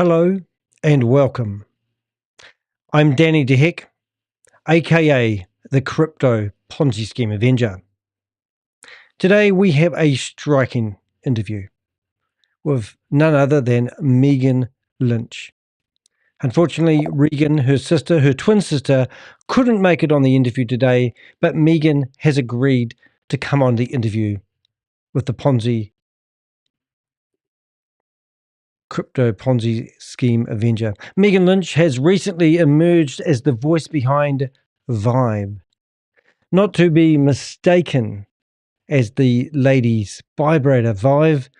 Hello and welcome. I'm Danny DeHeck, aka the Crypto Ponzi Scheme Avenger. Today we have a striking interview with none other than Megan Lynch. Unfortunately, Regan, her twin sister, couldn't make it on the interview today, but Megan has agreed to come on the interview with the Crypto Ponzi Scheme Avenger. Megan Lynch has recently emerged as the voice behind VYB, not to be mistaken as the ladies' vibrator Vive,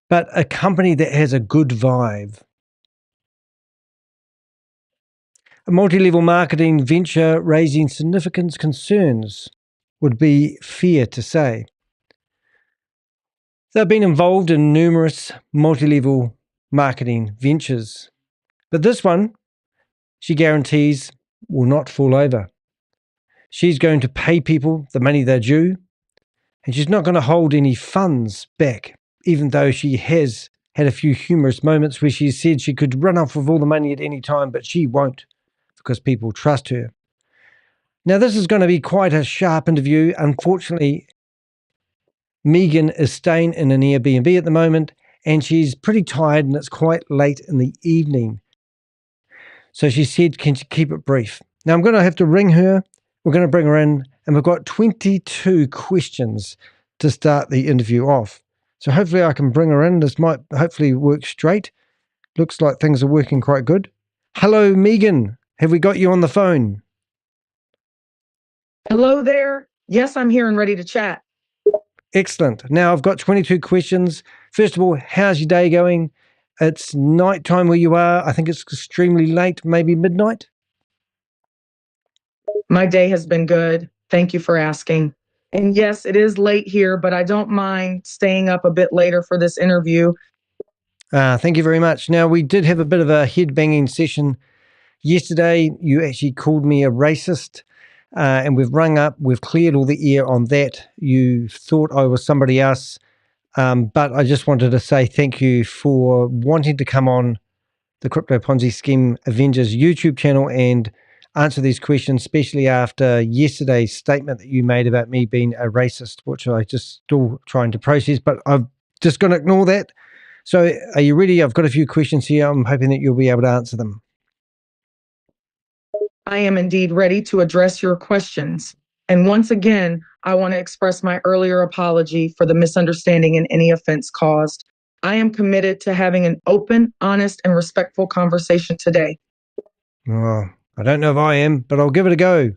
but a company that has a good vibe. A multi-level marketing venture raising significant concerns, would be fair to say. They've been involved in numerous multi-level marketing ventures, but this one, she guarantees, will not fall over. She's going to pay people the money they're due, and she's not going to hold any funds back, even though she has had a few humorous moments where she said she could run off with all the money at any time, but she won't because people trust her. Now, this is going to be quite a sharp interview. Unfortunately, Megan is staying in an Airbnb at the moment, and she's pretty tired, and it's quite late in the evening. So she said, can she keep it brief? Now, I'm going to have to ring her. We're going to bring her in, and we've got 22 questions to start the interview off. So hopefully I can bring her in. This might hopefully work straight. Looks like things are working quite good. Hello, Megan. Have we got you on the phone? Hello there. Yes, I'm here and ready to chat. Excellent. Now I've got 22 questions. First of all, how's your day going? It's nighttime where you are. I think it's extremely late, maybe midnight. My day has been good. Thank you for asking. And yes, it is late here, but I don't mind staying up a bit later for this interview. Thank you very much. Now, we did have a bit of a head-banging session yesterday. You actually called me a racist, and we've rung up. We've cleared all the air on that. You thought I was somebody else, but I just wanted to say thank you for wanting to come on the Crypto Ponzi Scheme Avengers YouTube channel and answer these questions, especially after yesterday's statement that you made about me being a racist, which I just still trying to process, but I'm just going to ignore that. So are you ready? I've got a few questions here. I'm hoping that you'll be able to answer them. I am indeed ready to address your questions. And once again, I want to express my earlier apology for the misunderstanding and any offense caused. I am committed to having an open, honest, and respectful conversation today. Oh, I don't know if I am, but I'll give it a go.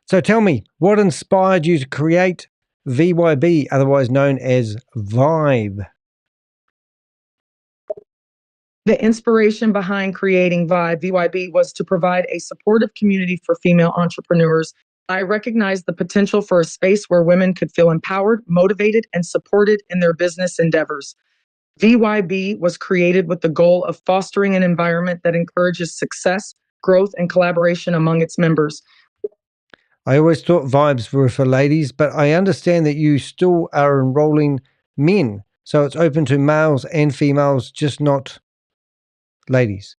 So tell me, what inspired you to create VYB, otherwise known as VYB? The inspiration behind creating VYB was to provide a supportive community for female entrepreneurs. I recognized the potential for a space where women could feel empowered, motivated, and supported in their business endeavors. VYB was created with the goal of fostering an environment that encourages success, growth, and collaboration among its members. I always thought vibes were for ladies, but I understand that you still are enrolling men. So it's open to males and females, just not ladies.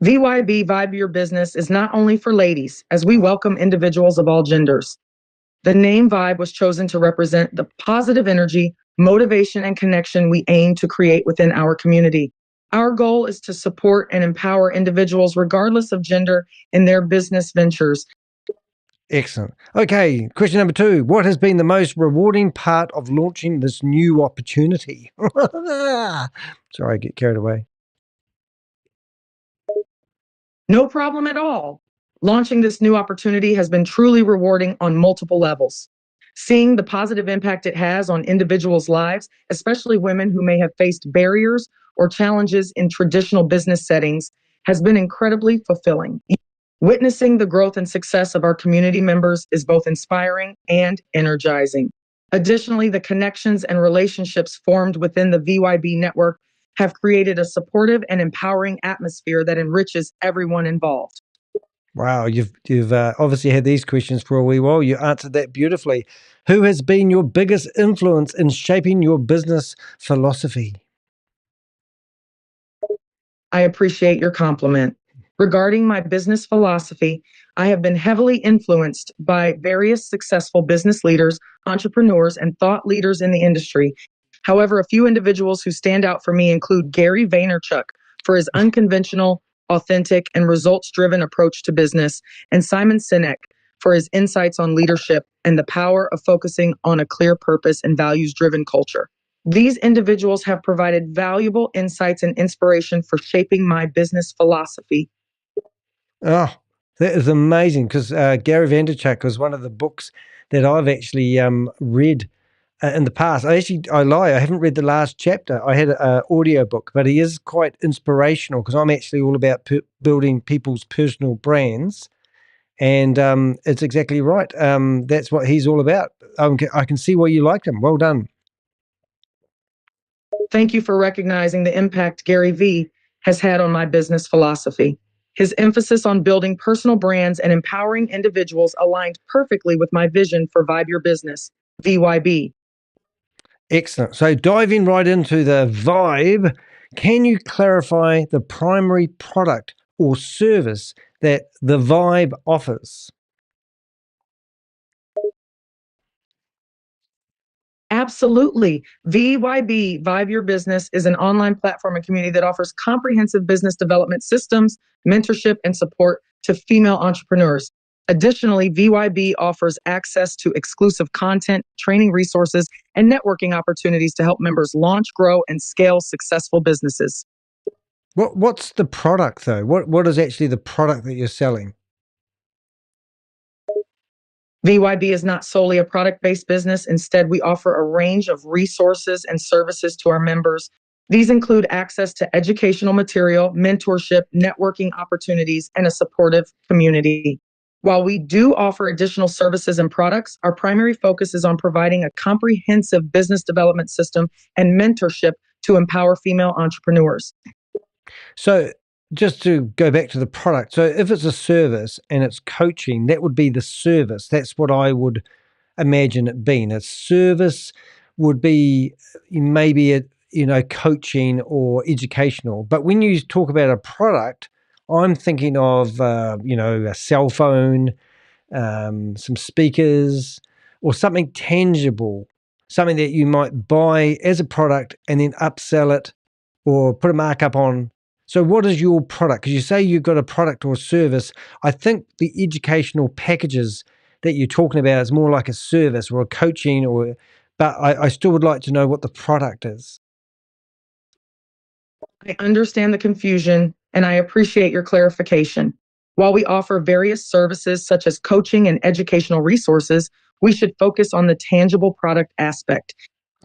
VYB Vibe Your Business is not only for ladies, as we welcome individuals of all genders. The name Vibe was chosen to represent the positive energy, motivation, and connection we aim to create within our community. Our goal is to support and empower individuals regardless of gender in their business ventures. Excellent. Okay, question number 2. What has been the most rewarding part of launching this new opportunity? Sorry, I get carried away. No problem at all. Launching this new opportunity has been truly rewarding on multiple levels. Seeing the positive impact it has on individuals' lives, especially women who may have faced barriers or challenges in traditional business settings, has been incredibly fulfilling. Witnessing the growth and success of our community members is both inspiring and energizing. Additionally, the connections and relationships formed within the VYB network have created a supportive and empowering atmosphere that enriches everyone involved. Wow, you've obviously had these questions for a wee while. You answered that beautifully. Who has been your biggest influence in shaping your business philosophy? I appreciate your compliment. Regarding my business philosophy, I have been heavily influenced by various successful business leaders, entrepreneurs, and thought leaders in the industry. However, a few individuals who stand out for me include Gary Vaynerchuk for his unconventional, authentic, and results driven approach to business, and Simon Sinek for his insights on leadership and the power of focusing on a clear purpose and values driven culture. These individuals have provided valuable insights and inspiration for shaping my business philosophy. Oh, that is amazing because Gary Vaynerchuk was one of the books that I've actually read in the past. I lie, I haven't read the last chapter. I had an audio book, but he is quite inspirational because I'm actually all about building people's personal brands. And it's exactly right. That's what he's all about. I can see why you liked him. Well done. Thank you for recognizing the impact Gary V has had on my business philosophy. His emphasis on building personal brands and empowering individuals aligned perfectly with my vision for Vibe Your Business, VYB. Excellent. So diving right into the vibe, can you clarify the primary product or service that the vibe offers? Absolutely. VYB, Vibe Your Business, is an online platform and community that offers comprehensive business development systems, mentorship, and support to female entrepreneurs. Additionally, VYB offers access to exclusive content, training resources, and networking opportunities to help members launch, grow, and scale successful businesses. What's the product though? What is actually the product that you're selling? VYB is not solely a product based business. Instead, we offer a range of resources and services to our members. These include access to educational material, mentorship, networking opportunities, and a supportive community. While we do offer additional services and products, our primary focus is on providing a comprehensive business development system and mentorship to empower female entrepreneurs. So just to go back to the product, so if it's a service and it's coaching, that would be the service. That's what I would imagine it being. A service would be maybe coaching or educational. But when you talk about a product, I'm thinking of a cell phone, some speakers, or something tangible, something that you might buy as a product and then upsell it or put a markup on. So what is your product? Because you say you've got a product or service. I think the educational packages that you're talking about is more like a service or a coaching but I still would like to know what the product is. I understand the confusion and I appreciate your clarification. While we offer various services such as coaching and educational resources, we should focus on the tangible product aspect.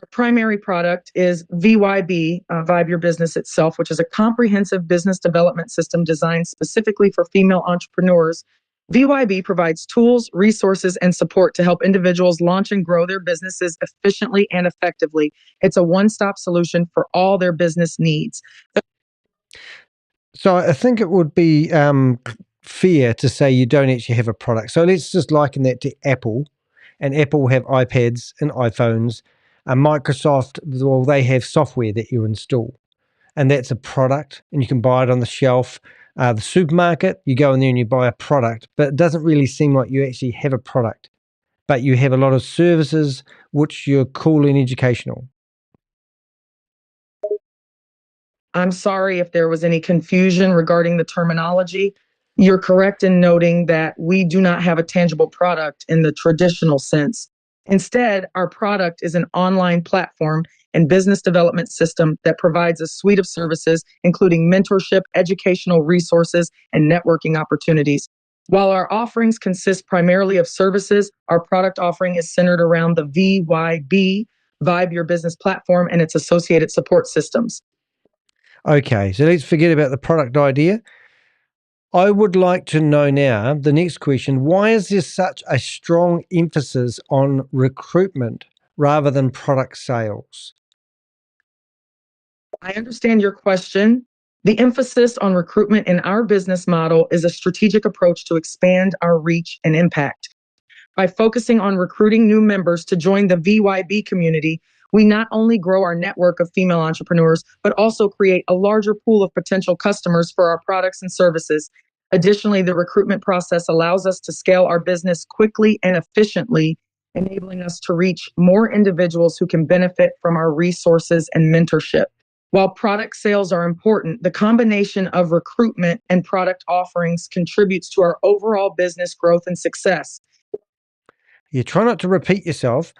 Our primary product is VYB, Vibe Your Business itself, which is a comprehensive business development system designed specifically for female entrepreneurs. VYB provides tools, resources, and support to help individuals launch and grow their businesses efficiently and effectively. It's a one stop solution for all their business needs. So I think it would be fair to say you don't actually have a product. So let's just liken that to Apple. And Apple have iPads and iPhones. And Microsoft, well, they have software that you install. And that's a product, and you can buy it on the shelf. The supermarket, you go in there and you buy a product, but it doesn't really seem like you actually have a product. But you have a lot of services which you're cool and educational. I'm sorry if there was any confusion regarding the terminology. You're correct in noting that we do not have a tangible product in the traditional sense. Instead, our product is an online platform and business development system that provides a suite of services, including mentorship, educational resources, and networking opportunities. While our offerings consist primarily of services, our product offering is centered around the VYB, Vibe Your Business platform, and its associated support systems. Okay, so let's forget about the product idea. I would like to know now, the next question, why is there such a strong emphasis on recruitment rather than product sales? I understand your question. The emphasis on recruitment in our business model is a strategic approach to expand our reach and impact. By focusing on recruiting new members to join the VYB community, we not only grow our network of female entrepreneurs, but also create a larger pool of potential customers for our products and services. Additionally, the recruitment process allows us to scale our business quickly and efficiently, enabling us to reach more individuals who can benefit from our resources and mentorship. While product sales are important, the combination of recruitment and product offerings contributes to our overall business growth and success. You try not to repeat yourself,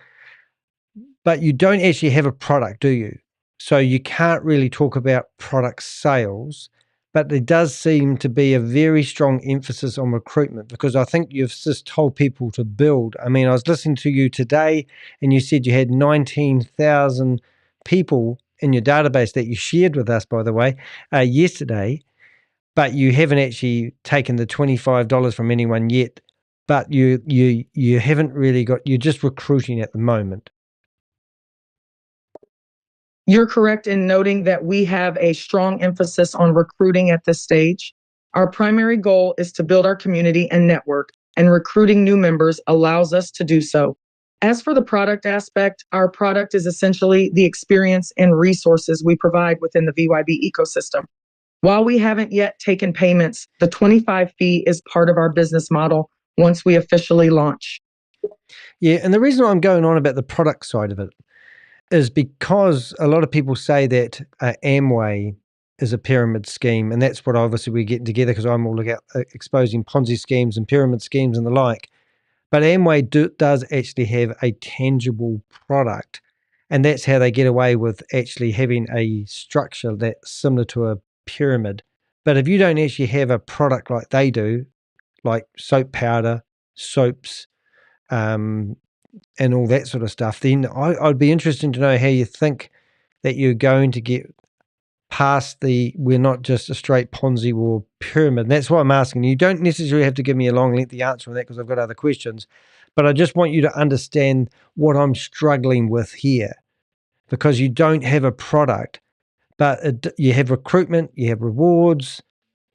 but you don't actually have a product, do you? So you can't really talk about product sales, but there does seem to be a very strong emphasis on recruitment, because I think you've just told people to build. I mean, I was listening to you today and you said you had 19,000 people in your database that you shared with us, by the way, yesterday, but you haven't actually taken the $25 from anyone yet. But you haven't really got, you're just recruiting at the moment. You're correct in noting that we have a strong emphasis on recruiting at this stage. Our primary goal is to build our community and network, and recruiting new members allows us to do so. As for the product aspect, our product is essentially the experience and resources we provide within the VYB ecosystem. While we haven't yet taken payments, the 25 fee is part of our business model once we officially launch. Yeah, and the reason I'm going on about the product side of it is because a lot of people say that Amway is a pyramid scheme, and that's what obviously we're getting together, because I'm all about exposing Ponzi schemes and pyramid schemes and the like. But Amway does actually have a tangible product, and that's how they get away with actually having a structure that's similar to a pyramid. But if you don't actually have a product like they do, like soap powder, soaps, and all that sort of stuff, then I'd be interested to know how you think that you're going to get past the, we're not just a straight Ponzi or pyramid. And that's why I'm asking. You don't necessarily have to give me a long, lengthy answer on that, because I've got other questions. But I just want you to understand what I'm struggling with here, because you don't have a product, but you have recruitment, you have rewards,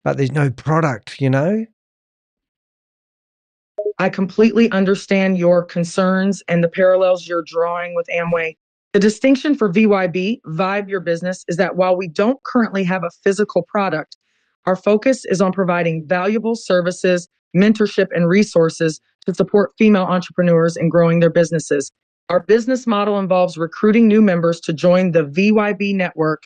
but there's no product, you know? I completely understand your concerns and the parallels you're drawing with Amway. The distinction for VYB, Vibe Your Business, is that while we don't currently have a physical product, our focus is on providing valuable services, mentorship, and resources to support female entrepreneurs in growing their businesses. Our business model involves recruiting new members to join the VYB network,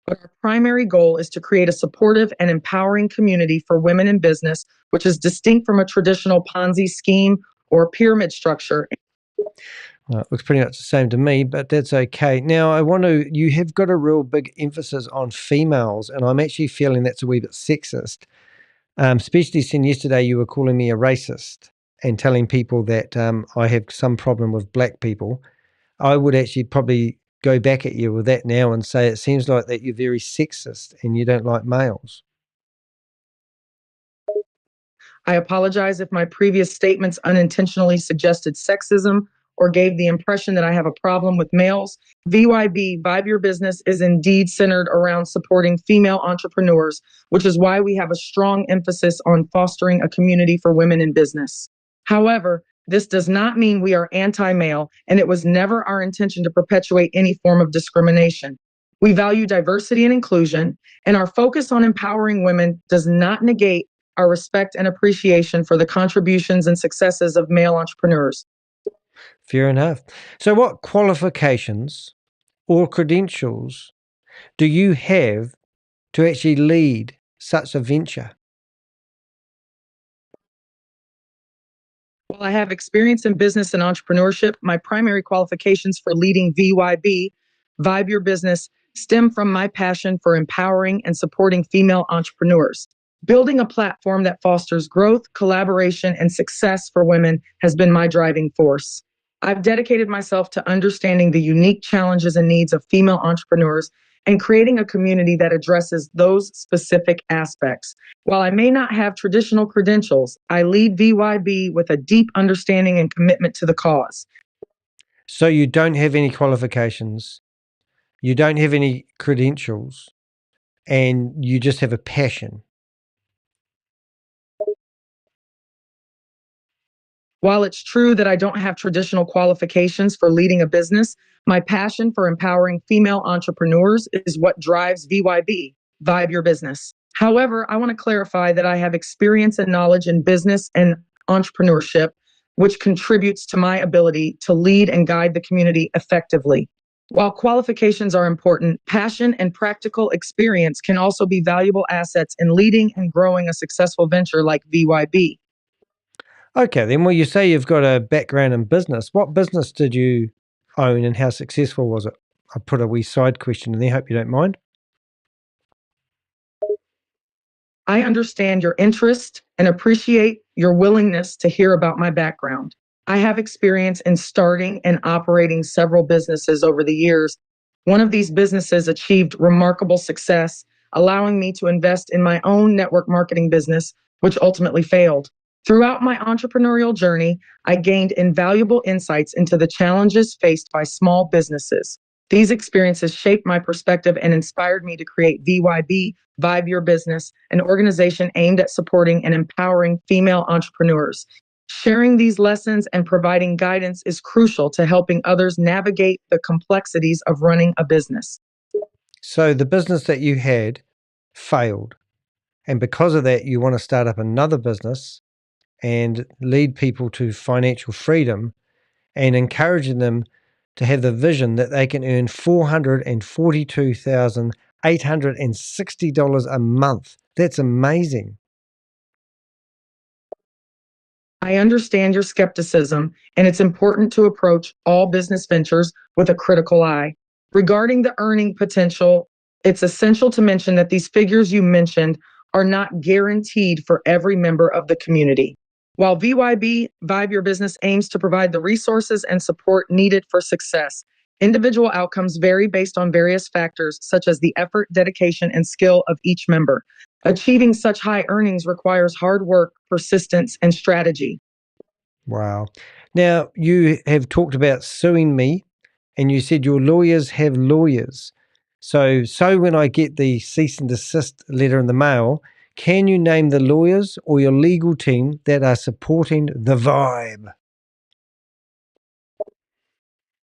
but our primary goal is to create a supportive and empowering community for women in business, which is distinct from a traditional Ponzi scheme or pyramid structure. Well, it looks pretty much the same to me, but that's okay. Now, you have got a real big emphasis on females, and I'm actually feeling that's a wee bit sexist, especially since yesterday you were calling me a racist and telling people that I have some problem with black people. I would actually probably go back at you with that now and say it seems like that you're very sexist and you don't like males. I apologize if my previous statements unintentionally suggested sexism or gave the impression that I have a problem with males. VYB, Vibe Your Business, is indeed centered around supporting female entrepreneurs, which is why we have a strong emphasis on fostering a community for women in business. However, this does not mean we are anti-male, and it was never our intention to perpetuate any form of discrimination. We value diversity and inclusion, and our focus on empowering women does not negate our respect and appreciation for the contributions and successes of male entrepreneurs. Fair enough. So what qualifications or credentials do you have to actually lead such a venture? While I have experience in business and entrepreneurship, my primary qualifications for leading VYB, Vibe Your Business, stem from my passion for empowering and supporting female entrepreneurs. Building a platform that fosters growth, collaboration, and success for women has been my driving force. I've dedicated myself to understanding the unique challenges and needs of female entrepreneurs and creating a community that addresses those specific aspects. While I may not have traditional credentials, I lead VYB with a deep understanding and commitment to the cause. So you don't have any qualifications, you don't have any credentials, and you just have a passion. While it's true that I don't have traditional qualifications for leading a business, my passion for empowering female entrepreneurs is what drives VYB, Vibe Your Business. However, I want to clarify that I have experience and knowledge in business and entrepreneurship, which contributes to my ability to lead and guide the community effectively. While qualifications are important, passion and practical experience can also be valuable assets in leading and growing a successful venture like VYB. Okay, then, well, you say you've got a background in business. What business did you own and how successful was it? I put a wee side question in there. Hope you don't mind. I understand your interest and appreciate your willingness to hear about my background. I have experience in starting and operating several businesses over the years. One of these businesses achieved remarkable success, allowing me to invest in my own network marketing business, which ultimately failed. Throughout my entrepreneurial journey, I gained invaluable insights into the challenges faced by small businesses. These experiences shaped my perspective and inspired me to create VYB, Vibe Your Business, an organization aimed at supporting and empowering female entrepreneurs. Sharing these lessons and providing guidance is crucial to helping others navigate the complexities of running a business. So the business that you had failed. And because of that, you want to start up another business and lead people to financial freedom and encouraging them to have the vision that they can earn $442,860 a month. That's amazing. I understand your skepticism, and it's important to approach all business ventures with a critical eye. Regarding the earning potential, it's essential to mention that these figures you mentioned are not guaranteed for every member of the community. While VYB, Vibe Your Business, aims to provide the resources and support needed for success, individual outcomes vary based on various factors, such as the effort, dedication, and skill of each member. Achieving such high earnings requires hard work, persistence, and strategy. Wow. Now, you have talked about suing me, and you said your lawyers have lawyers. So when I get the cease and desist letter in the mail, can you name the lawyers or your legal team that are supporting the vibe?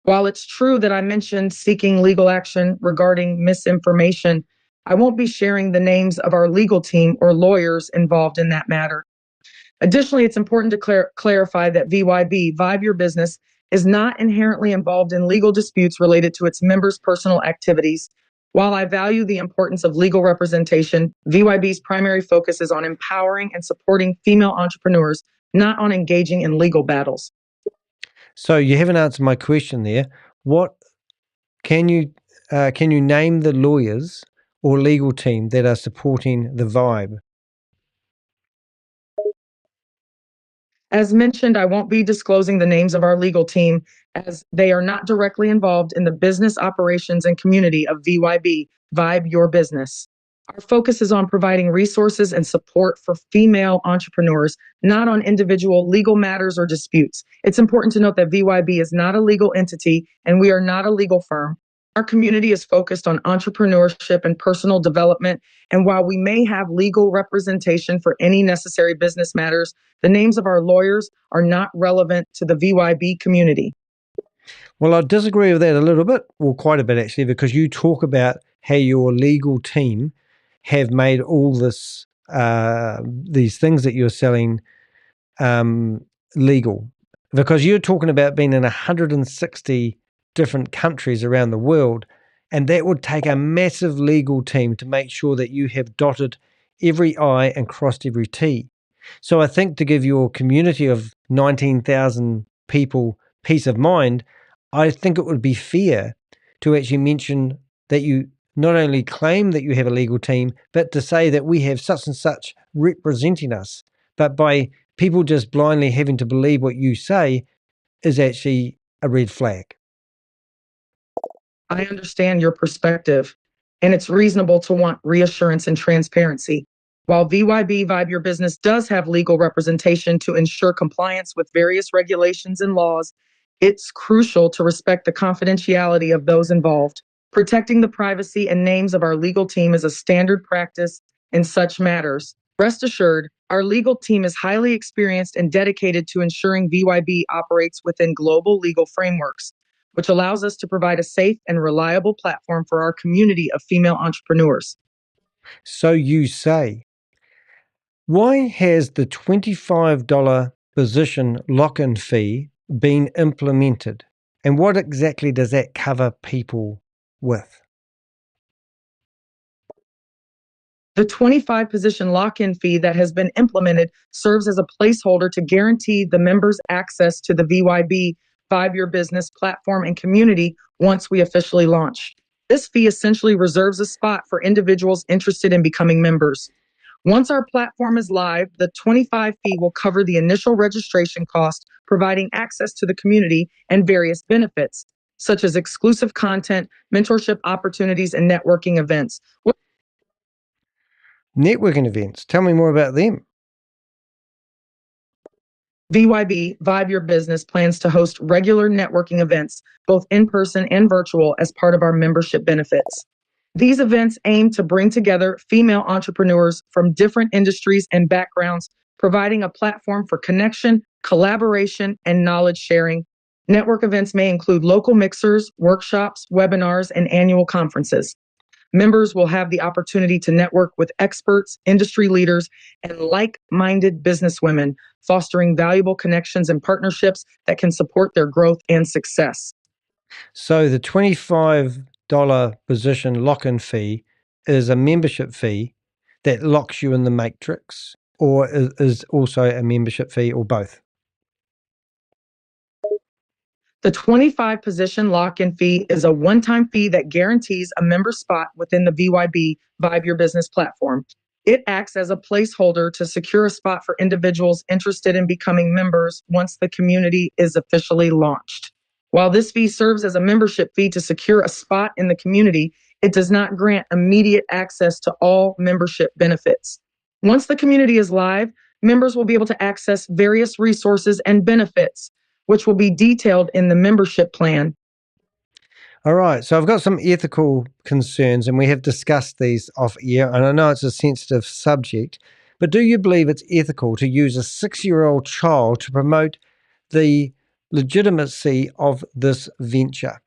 While it's true that I mentioned seeking legal action regarding misinformation, I won't be sharing the names of our legal team or lawyers involved in that matter. Additionally, it's important to clarify that VYB, Vibe Your Business, is not inherently involved in legal disputes related to its members' personal activities. While I value the importance of legal representation, VYB's primary focus is on empowering and supporting female entrepreneurs, not on engaging in legal battles. So you haven't answered my question there. What can you name the lawyers or legal team that are supporting the vibe? As mentioned, I won't be disclosing the names of our legal team as they are not directly involved in the business operations and community of VYB, Vibe Your Business. Our focus is on providing resources and support for female entrepreneurs, not on individual legal matters or disputes. It's important to note that VYB is not a legal entity and we are not a legal firm. Our community is focused on entrepreneurship and personal development. And while we may have legal representation for any necessary business matters, the names of our lawyers are not relevant to the VYB community. Well, I disagree with that a little bit, well, quite a bit actually, because you talk about how your legal team have made all these things that you're selling legal, because you're talking about being in 160 different countries around the world, and that would take a massive legal team to make sure that you have dotted every I and crossed every T. So I think to give your community of 19,000 people peace of mind, I think it would be fair to actually mention that you not only claim that you have a legal team, but to say that we have such and such representing us. But by people just blindly having to believe what you say is actually a red flag. I understand your perspective, and it's reasonable to want reassurance and transparency. While VYB Vibe Your Business does have legal representation to ensure compliance with various regulations and laws, it's crucial to respect the confidentiality of those involved. Protecting the privacy and names of our legal team is a standard practice in such matters. Rest assured, Our legal team is highly experienced and dedicated to ensuring VYB operates within global legal frameworks, which allows us to provide a safe and reliable platform for our community of female entrepreneurs. So you say. Why has the $25 position lock-in fee been implemented? And what exactly does that cover people with? The 25 position lock-in fee that has been implemented serves as a placeholder to guarantee the members access to the VYB 5-year business platform and community once we officially launch. This fee essentially reserves a spot for individuals interested in becoming members. Once our platform is live, the 25 fee will cover the initial registration cost, providing access to the community and various benefits, such as exclusive content, mentorship opportunities, and networking events. Networking events. Tell me more about them. VYB, Vibe Your Business, plans to host regular networking events, both in person and virtual, as part of our membership benefits. These events aim to bring together female entrepreneurs from different industries and backgrounds, providing a platform for connection, collaboration, and knowledge sharing. Network events may include local mixers, workshops, webinars, and annual conferences. Members will have the opportunity to network with experts, industry leaders, and like-minded businesswomen, fostering valuable connections and partnerships that can support their growth and success. So the $25 position lock-in fee is a membership fee that locks you in the matrix, or is also a membership fee, or both? The 25 position lock-in fee is a one-time fee that guarantees a member spot within the VYB Vibe Your Business platform. It acts as a placeholder to secure a spot for individuals interested in becoming members once the community is officially launched. While this fee serves as a membership fee to secure a spot in the community, it does not grant immediate access to all membership benefits. Once the community is live, members will be able to access various resources and benefits, which will be detailed in the membership plan. All right, so I've got some ethical concerns, and we have discussed these off air, and I know it's a sensitive subject, but do you believe it's ethical to use a 6-year-old child to promote the legitimacy of this venture?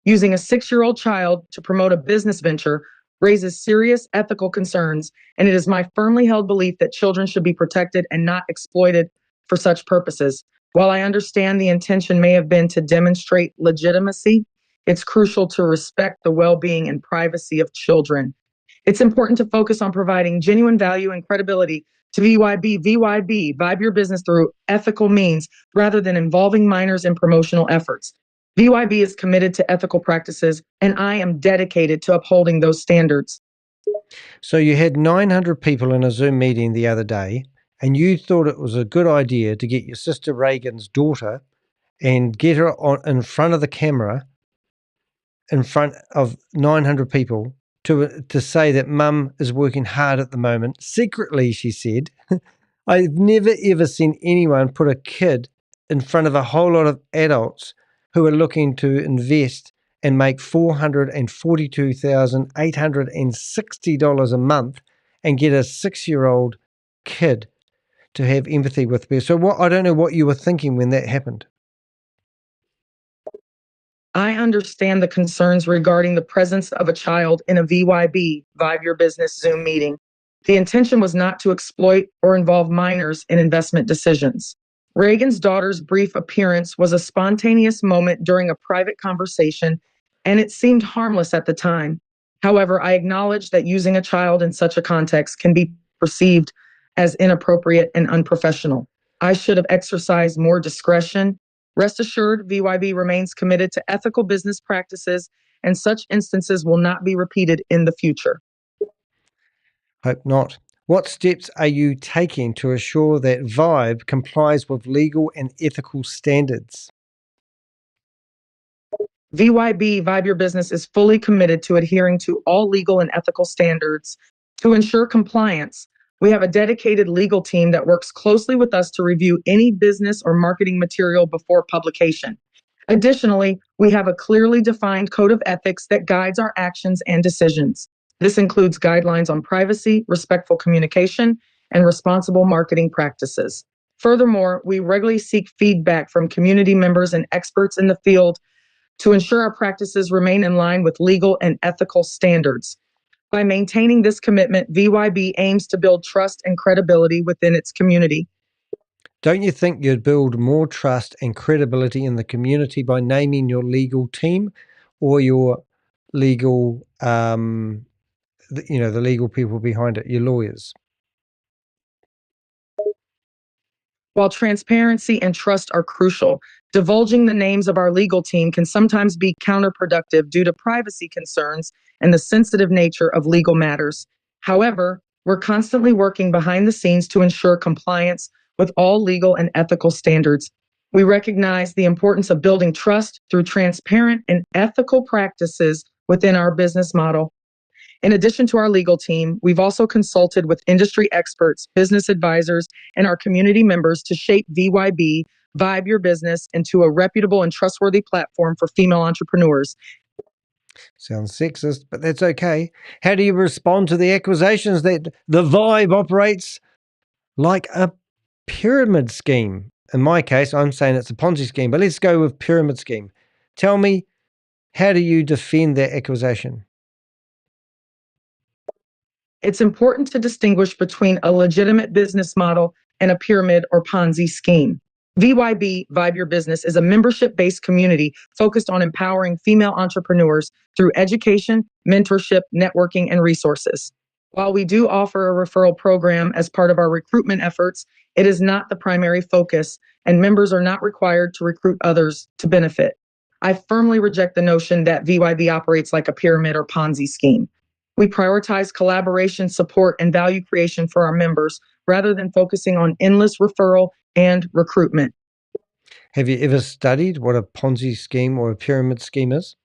Using a 6-year-old child to promote a business venture raises serious ethical concerns, and it is my firmly held belief that children should be protected and not exploited for such purposes. While I understand the intention may have been to demonstrate legitimacy, it's crucial to respect the well-being and privacy of children. It's important to focus on providing genuine value and credibility to VYB, Vibe Your Business through ethical means rather than involving minors in promotional efforts. VYB is committed to ethical practices, and I am dedicated to upholding those standards. So you had 900 people in a Zoom meeting the other day, and you thought it was a good idea to get your sister Reagan's daughter and get her in front of the camera, in front of 900 people, to say that mum is working hard at the moment. Secretly, she said. I've never ever seen anyone put a kid in front of a whole lot of adults who are looking to invest and make $442,860 a month and get a 6-year-old kid to have empathy with me. So I don't know what you were thinking when that happened. I understand the concerns regarding the presence of a child in a VYB, Vibe Your Business Zoom meeting. The intention was not to exploit or involve minors in investment decisions. Reagan's daughter's brief appearance was a spontaneous moment during a private conversation, and it seemed harmless at the time. However, I acknowledge that using a child in such a context can be perceived as inappropriate and unprofessional. I should have exercised more discretion. Rest assured, VYB remains committed to ethical business practices, and such instances will not be repeated in the future. Hope not. What steps are you taking to assure that Vibe complies with legal and ethical standards? VYB, Vibe Your Business, is fully committed to adhering to all legal and ethical standards. To ensure compliance, we have a dedicated legal team that works closely with us to review any business or marketing material before publication. Additionally, we have a clearly defined code of ethics that guides our actions and decisions. This includes guidelines on privacy, respectful communication, and responsible marketing practices. Furthermore, we regularly seek feedback from community members and experts in the field to ensure our practices remain in line with legal and ethical standards. By maintaining this commitment, VYB aims to build trust and credibility within its community. Don't you think you'd build more trust and credibility in the community by naming your legal team or your legal, the legal people behind it, your lawyers? While transparency and trust are crucial, divulging the names of our legal team can sometimes be counterproductive due to privacy concerns and the sensitive nature of legal matters. However, we're constantly working behind the scenes to ensure compliance with all legal and ethical standards. We recognize the importance of building trust through transparent and ethical practices within our business model. In addition to our legal team, we've also consulted with industry experts, business advisors, and our community members to shape VYB, Vibe Your Business, into a reputable and trustworthy platform for female entrepreneurs. Sounds sexist, but that's okay. How do you respond to the accusations that the Vibe operates like a pyramid scheme? In my case, I'm saying it's a Ponzi scheme, but let's go with pyramid scheme. Tell me, how do you defend that accusation? It's important to distinguish between a legitimate business model and a pyramid or Ponzi scheme. VYB, Vibe Your Business, is a membership-based community focused on empowering female entrepreneurs through education, mentorship, networking, and resources. While we do offer a referral program as part of our recruitment efforts, it is not the primary focus, and members are not required to recruit others to benefit. I firmly reject the notion that VYB operates like a pyramid or Ponzi scheme. We prioritize collaboration, support, and value creation for our members rather than focusing on endless referral and recruitment. Have you ever studied what a Ponzi scheme or a pyramid scheme is?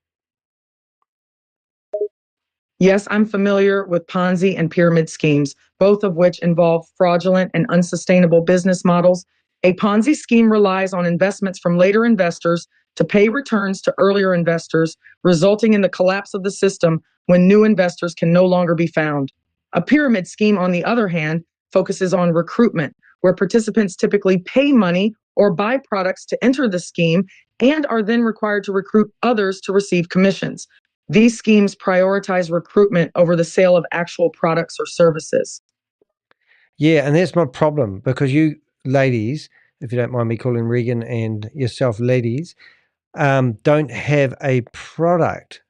Yes, I'm familiar with Ponzi and pyramid schemes, both of which involve fraudulent and unsustainable business models. A Ponzi scheme relies on investments from later investors to pay returns to earlier investors, resulting in the collapse of the system when new investors can no longer be found. A pyramid scheme, on the other hand, focuses on recruitment, where participants typically pay money or buy products to enter the scheme and are then required to recruit others to receive commissions. These schemes prioritize recruitment over the sale of actual products or services. Yeah, and that's my problem because you ladies, if you don't mind me calling Regan and yourself ladies, don't have a product.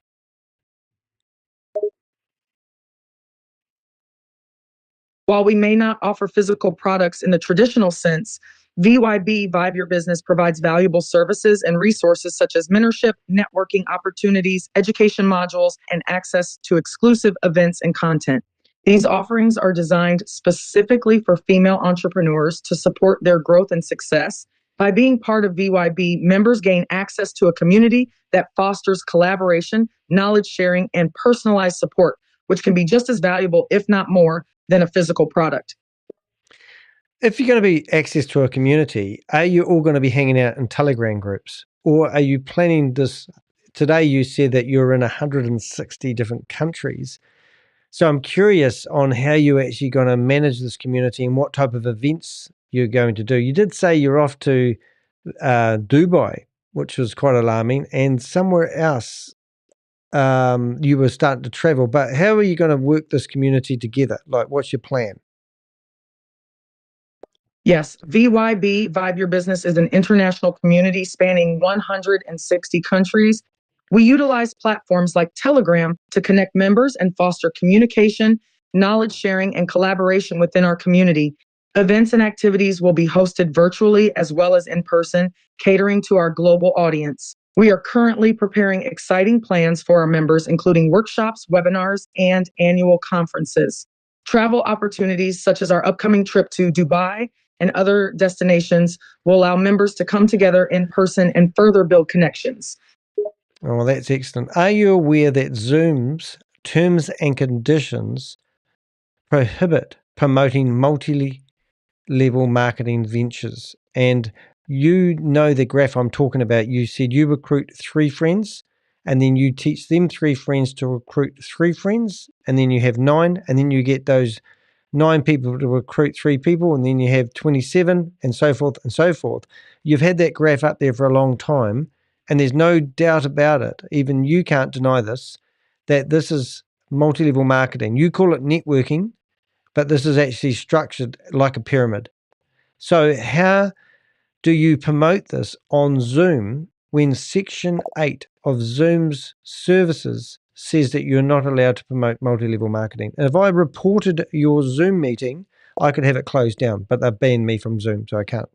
While we may not offer physical products in the traditional sense, VYB, Vibe Your Business, provides valuable services and resources such as mentorship, networking opportunities, education modules, and access to exclusive events and content. These offerings are designed specifically for female entrepreneurs to support their growth and success. By being part of VYB, members gain access to a community that fosters collaboration, knowledge sharing, and personalized support, which can be just as valuable, if not more, than a physical product. If you're going to be access to a community, are you all going to be hanging out in Telegram groups? Or are you planning this? Today you said that you're in 160 different countries. So I'm curious on how you're actually going to manage this community and what type of events you're going to do. You did say you're off to Dubai, which was quite alarming, and somewhere else you were starting to travel. But how are you going to work this community together? Like, what's your plan? Yes, VYB, Vibe Your Business, is an international community spanning 160 countries. We utilize platforms like Telegram to connect members and foster communication, knowledge sharing, and collaboration within our community. Events and activities will be hosted virtually as well as in person, catering to our global audience. We are currently preparing exciting plans for our members, including workshops, webinars, and annual conferences. Travel opportunities, such as our upcoming trip to Dubai and other destinations, will allow members to come together in person and further build connections. Oh, well, that's excellent. Are you aware that Zoom's terms and conditions prohibit promoting multi-level marketing ventures? And you know the graph I'm talking about. You said you recruit 3 friends, and then you teach them 3 friends to recruit 3 friends, and then you have 9, and then you get those 9 people to recruit 3 people, and then you have 27, and so forth and so forth. You've had that graph up there for a long time, and there's no doubt about it. Even you can't deny this, that this is multi-level marketing. You call it networking, but this is actually structured like a pyramid. So how do you promote this on Zoom when Section 8 of Zoom's services says that you're not allowed to promote multi-level marketing? And if I reported your Zoom meeting, I could have it closed down, but they've banned me from Zoom, so I can't.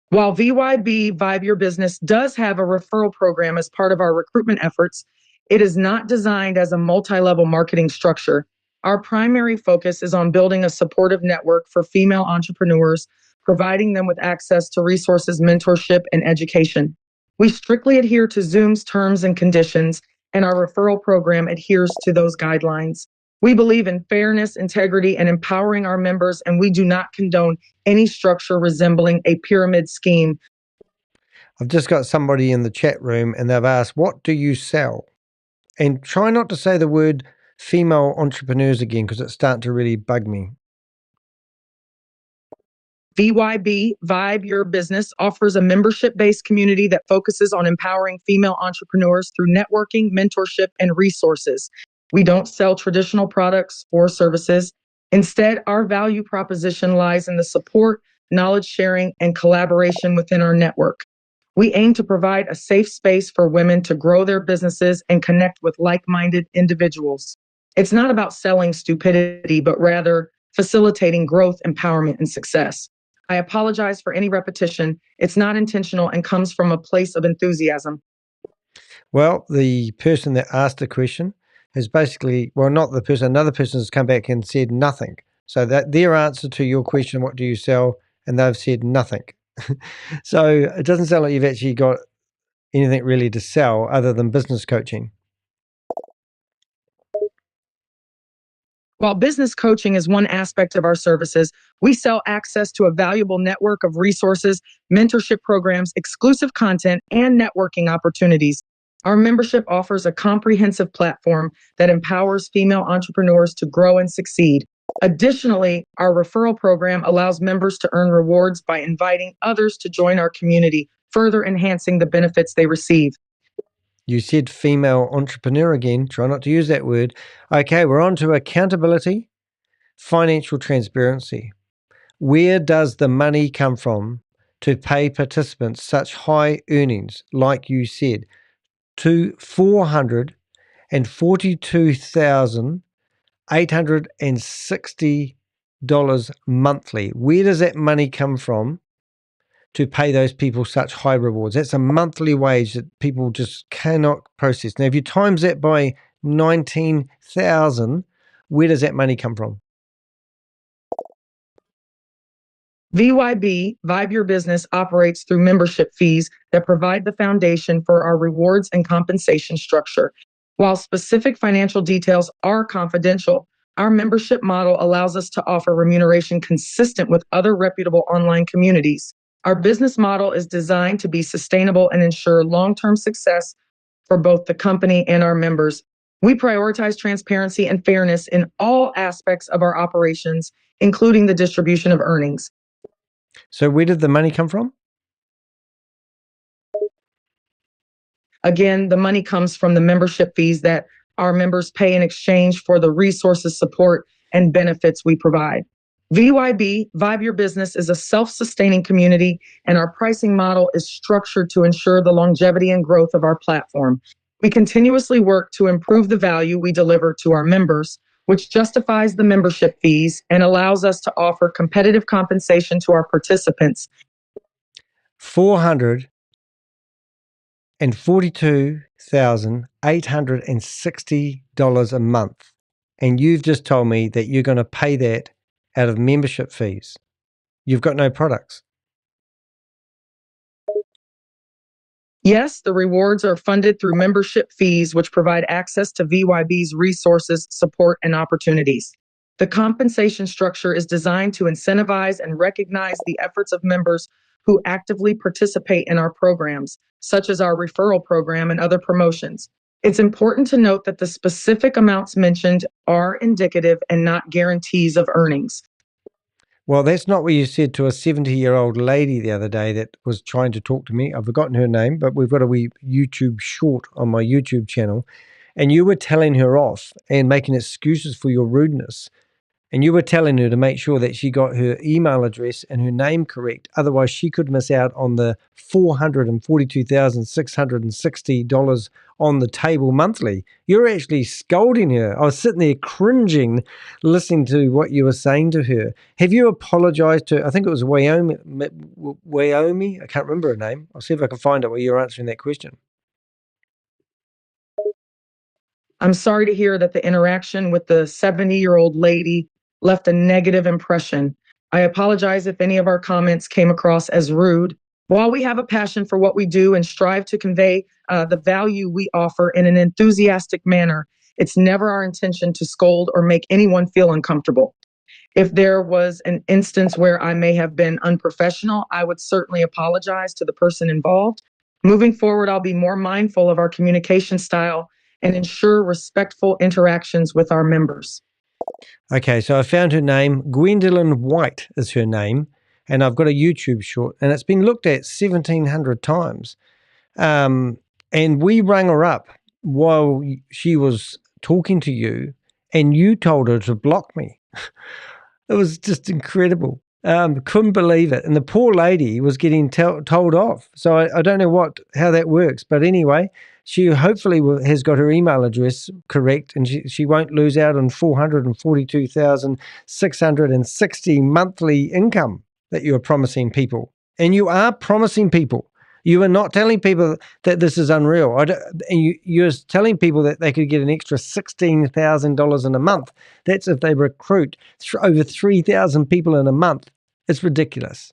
While VYB, Vibe Your Business, does have a referral program as part of our recruitment efforts, it is not designed as a multi-level marketing structure. Our primary focus is on building a supportive network for female entrepreneurs, providing them with access to resources, mentorship, and education. We strictly adhere to Zoom's terms and conditions, and our referral program adheres to those guidelines. We believe in fairness, integrity, and empowering our members, and we do not condone any structure resembling a pyramid scheme. I've just got somebody in the chat room and they've asked, what do you sell? And try not to say the word female entrepreneurs again, because it's starting to really bug me. VYB, Vibe Your Business, offers a membership-based community that focuses on empowering female entrepreneurs through networking, mentorship, and resources. We don't sell traditional products or services. Instead, our value proposition lies in the support, knowledge sharing, and collaboration within our network. We aim to provide a safe space for women to grow their businesses and connect with like-minded individuals. It's not about selling stupidity, but rather facilitating growth, empowerment, and success. I apologize for any repetition. It's not intentional and comes from a place of enthusiasm. Well, the person that asked the question has basically, well, not the person, another person has come back and said nothing. So that their answer to your question, what do you sell? And they've said nothing. So it doesn't sound like you've actually got anything really to sell other than business coaching. While business coaching is one aspect of our services, we sell access to a valuable network of resources, mentorship programs, exclusive content, and networking opportunities. Our membership offers a comprehensive platform that empowers female entrepreneurs to grow and succeed. Additionally, our referral program allows members to earn rewards by inviting others to join our community, further enhancing the benefits they receive. You said female entrepreneur again. Try not to use that word. Okay, we're on to accountability, financial transparency. Where does the money come from to pay participants such high earnings, like you said, to $442,860 monthly? Where does that money come from to pay those people such high rewards? That's a monthly wage that people just cannot process. Now, if you times that by 19,000, where does that money come from? VYB, Vibe Your Business, operates through membership fees that provide the foundation for our rewards and compensation structure. While specific financial details are confidential, our membership model allows us to offer remuneration consistent with other reputable online communities. Our business model is designed to be sustainable and ensure long-term success for both the company and our members. We prioritize transparency and fairness in all aspects of our operations, including the distribution of earnings. So where did the money come from? Again, the money comes from the membership fees that our members pay in exchange for the resources, support, and benefits we provide. VYB, Vibe Your Business, is a self-sustaining community, and our pricing model is structured to ensure the longevity and growth of our platform. We continuously work to improve the value we deliver to our members, which justifies the membership fees and allows us to offer competitive compensation to our participants. $442,860 a month. And you've just told me that you're going to pay that out of membership fees. You've got no products. Yes, the rewards are funded through membership fees, which provide access to VYB's resources, support, and opportunities. The compensation structure is designed to incentivize and recognize the efforts of members who actively participate in our programs, such as our referral program and other promotions. It's important to note that the specific amounts mentioned are indicative and not guarantees of earnings. Well, that's not what you said to a 70-year-old lady the other day that was trying to talk to me. I've forgotten her name, but we've got a wee YouTube short on my YouTube channel. And you were telling her off and making excuses for your rudeness. And you were telling her to make sure that she got her email address and her name correct. Otherwise, she could miss out on the $442,660 on the table monthly. You're actually scolding her. I was sitting there cringing, listening to what you were saying to her. Have you apologized to, I think it was Wyoming? I can't remember her name. I'll see if I can find it while you're answering that question. I'm sorry to hear that the interaction with the 70-year-old lady left a negative impression. I apologize if any of our comments came across as rude. While we have a passion for what we do and strive to convey the value we offer in an enthusiastic manner, it's never our intention to scold or make anyone feel uncomfortable. If there was an instance where I may have been unprofessional, I would certainly apologize to the person involved. Moving forward, I'll be more mindful of our communication style and ensure respectful interactions with our members. Okay, so I found her name. Gwendolyn White is her name, and I've got a YouTube short, and it's been looked at 1,700 times. And we rang her up while she was talking to you, and you told her to block me. It was just incredible. Couldn't believe it. And the poor lady was getting told off. So I don't know how that works. But anyway, she hopefully has got her email address correct, and she won't lose out on $442,660 monthly income that you're promising people. And you are promising people. You are not telling people that this is unreal. You're telling people that they could get an extra $16,000 in a month. That's if they recruit over 3,000 people in a month. It's ridiculous.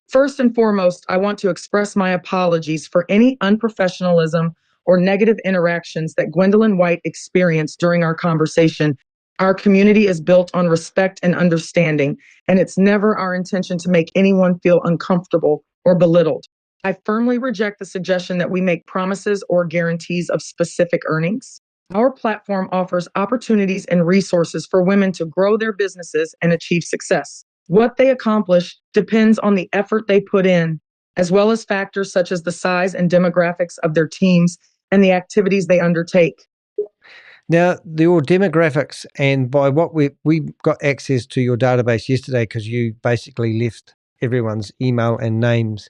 First and foremost, I want to express my apologies for any unprofessionalism or negative interactions that Gwendolyn White experienced during our conversation. Our community is built on respect and understanding, and it's never our intention to make anyone feel uncomfortable or belittled. I firmly reject the suggestion that we make promises or guarantees of specific earnings. Our platform offers opportunities and resources for women to grow their businesses and achieve success. What they accomplish depends on the effort they put in, as well as factors such as the size and demographics of their teams and the activities they undertake. Now, your demographics, and by what we got access to your database yesterday because you basically left everyone's email and names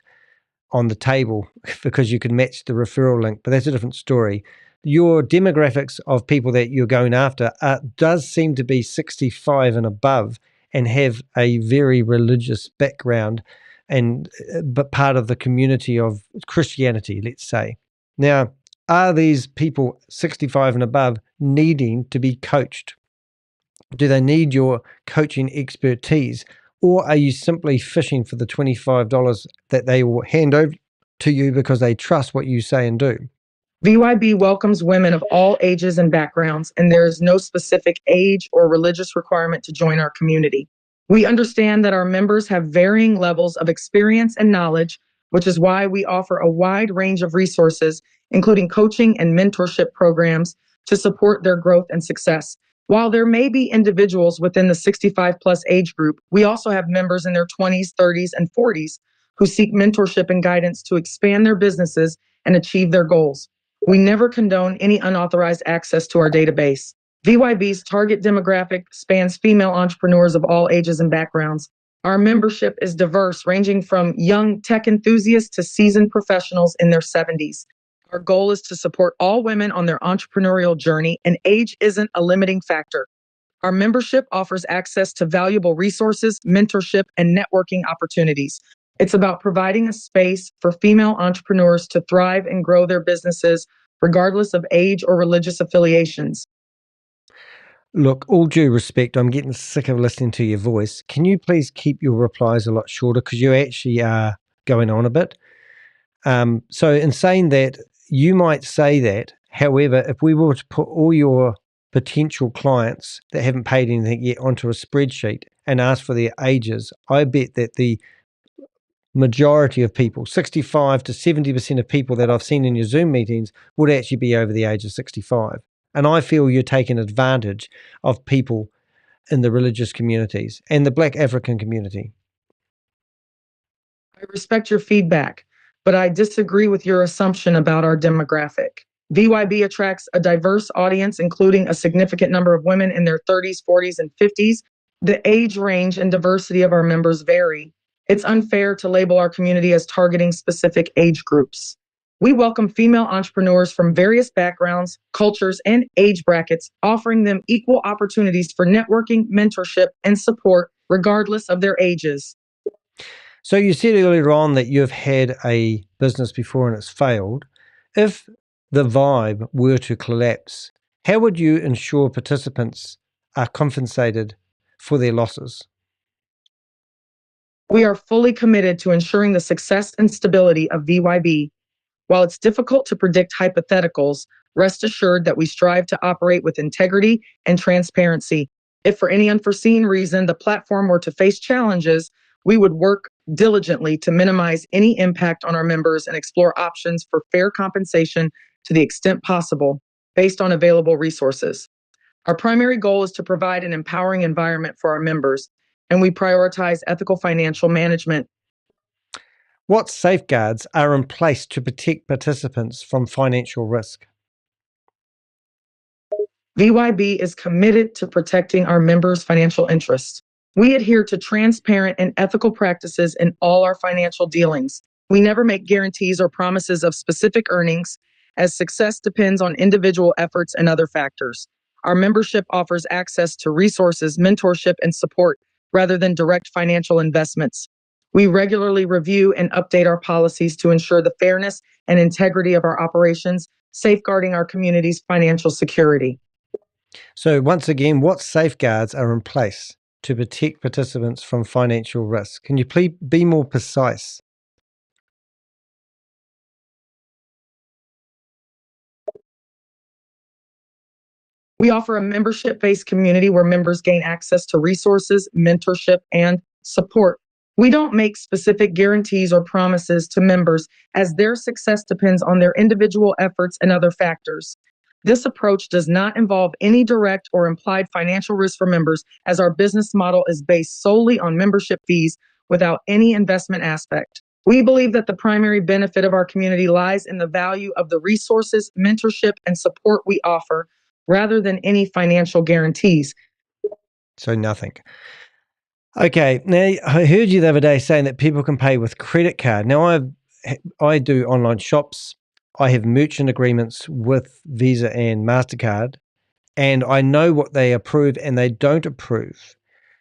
on the table because you could match the referral link, but that's a different story. Your demographics of people that you're going after does seem to be 65 and above and have a very religious background but part of the community of Christianity, let's say. Now, are these people 65 and above needing to be coached? Do they need your coaching expertise? Or are you simply fishing for the $25 that they will hand over to you because they trust what you say and do? VYB welcomes women of all ages and backgrounds, and there is no specific age or religious requirement to join our community. We understand that our members have varying levels of experience and knowledge, which is why we offer a wide range of resources, including coaching and mentorship programs to support their growth and success. While there may be individuals within the 65 plus age group, we also have members in their 20s, 30s, and 40s who seek mentorship and guidance to expand their businesses and achieve their goals. We never condone any unauthorized access to our database. VYB's target demographic spans female entrepreneurs of all ages and backgrounds. Our membership is diverse, ranging from young tech enthusiasts to seasoned professionals in their 70s. Our goal is to support all women on their entrepreneurial journey, and age isn't a limiting factor. Our membership offers access to valuable resources, mentorship, and networking opportunities. It's about providing a space for female entrepreneurs to thrive and grow their businesses, regardless of age or religious affiliations. Look, all due respect, I'm getting sick of listening to your voice. Can you please keep your replies a lot shorter because you actually are going on a bit? So in saying that, you might say that. However, if we were to put all your potential clients that haven't paid anything yet onto a spreadsheet and ask for their ages, I bet that the majority of people, 65 to 70% of people that I've seen in your Zoom meetings, would actually be over the age of 65. And I feel you're taking advantage of people in the religious communities and the Black African community. I respect your feedback, but I disagree with your assumption about our demographic. VYB attracts a diverse audience, including a significant number of women in their 30s, 40s, and 50s. The age range and diversity of our members vary. It's unfair to label our community as targeting specific age groups. We welcome female entrepreneurs from various backgrounds, cultures, and age brackets, offering them equal opportunities for networking, mentorship, and support, regardless of their ages. So you said earlier on that you've had a business before and it's failed. If the VYB were to collapse, how would you ensure participants are compensated for their losses? We are fully committed to ensuring the success and stability of VYB. While it's difficult to predict hypotheticals, rest assured that we strive to operate with integrity and transparency. If for any unforeseen reason the platform were to face challenges, we would work diligently to minimize any impact on our members and explore options for fair compensation to the extent possible based on available resources. Our primary goal is to provide an empowering environment for our members, and we prioritize ethical financial management. What safeguards are in place to protect participants from financial risk? VYB is committed to protecting our members' financial interests. We adhere to transparent and ethical practices in all our financial dealings. We never make guarantees or promises of specific earnings, as success depends on individual efforts and other factors. Our membership offers access to resources, mentorship, and support rather than direct financial investments. We regularly review and update our policies to ensure the fairness and integrity of our operations, safeguarding our community's financial security. So once again, what safeguards are in place to protect participants from financial risk? Can you please be more precise? We offer a membership-based community where members gain access to resources, mentorship, and support. We don't make specific guarantees or promises to members, as their success depends on their individual efforts and other factors. This approach does not involve any direct or implied financial risk for members, as our business model is based solely on membership fees without any investment aspect. We believe that the primary benefit of our community lies in the value of the resources, mentorship, and support we offer, rather than any financial guarantees. So nothing. Okay, now I heard you the other day saying that people can pay with credit card. Now I do online shops. I have merchant agreements with Visa and MasterCard, and I know what they approve and they don't approve.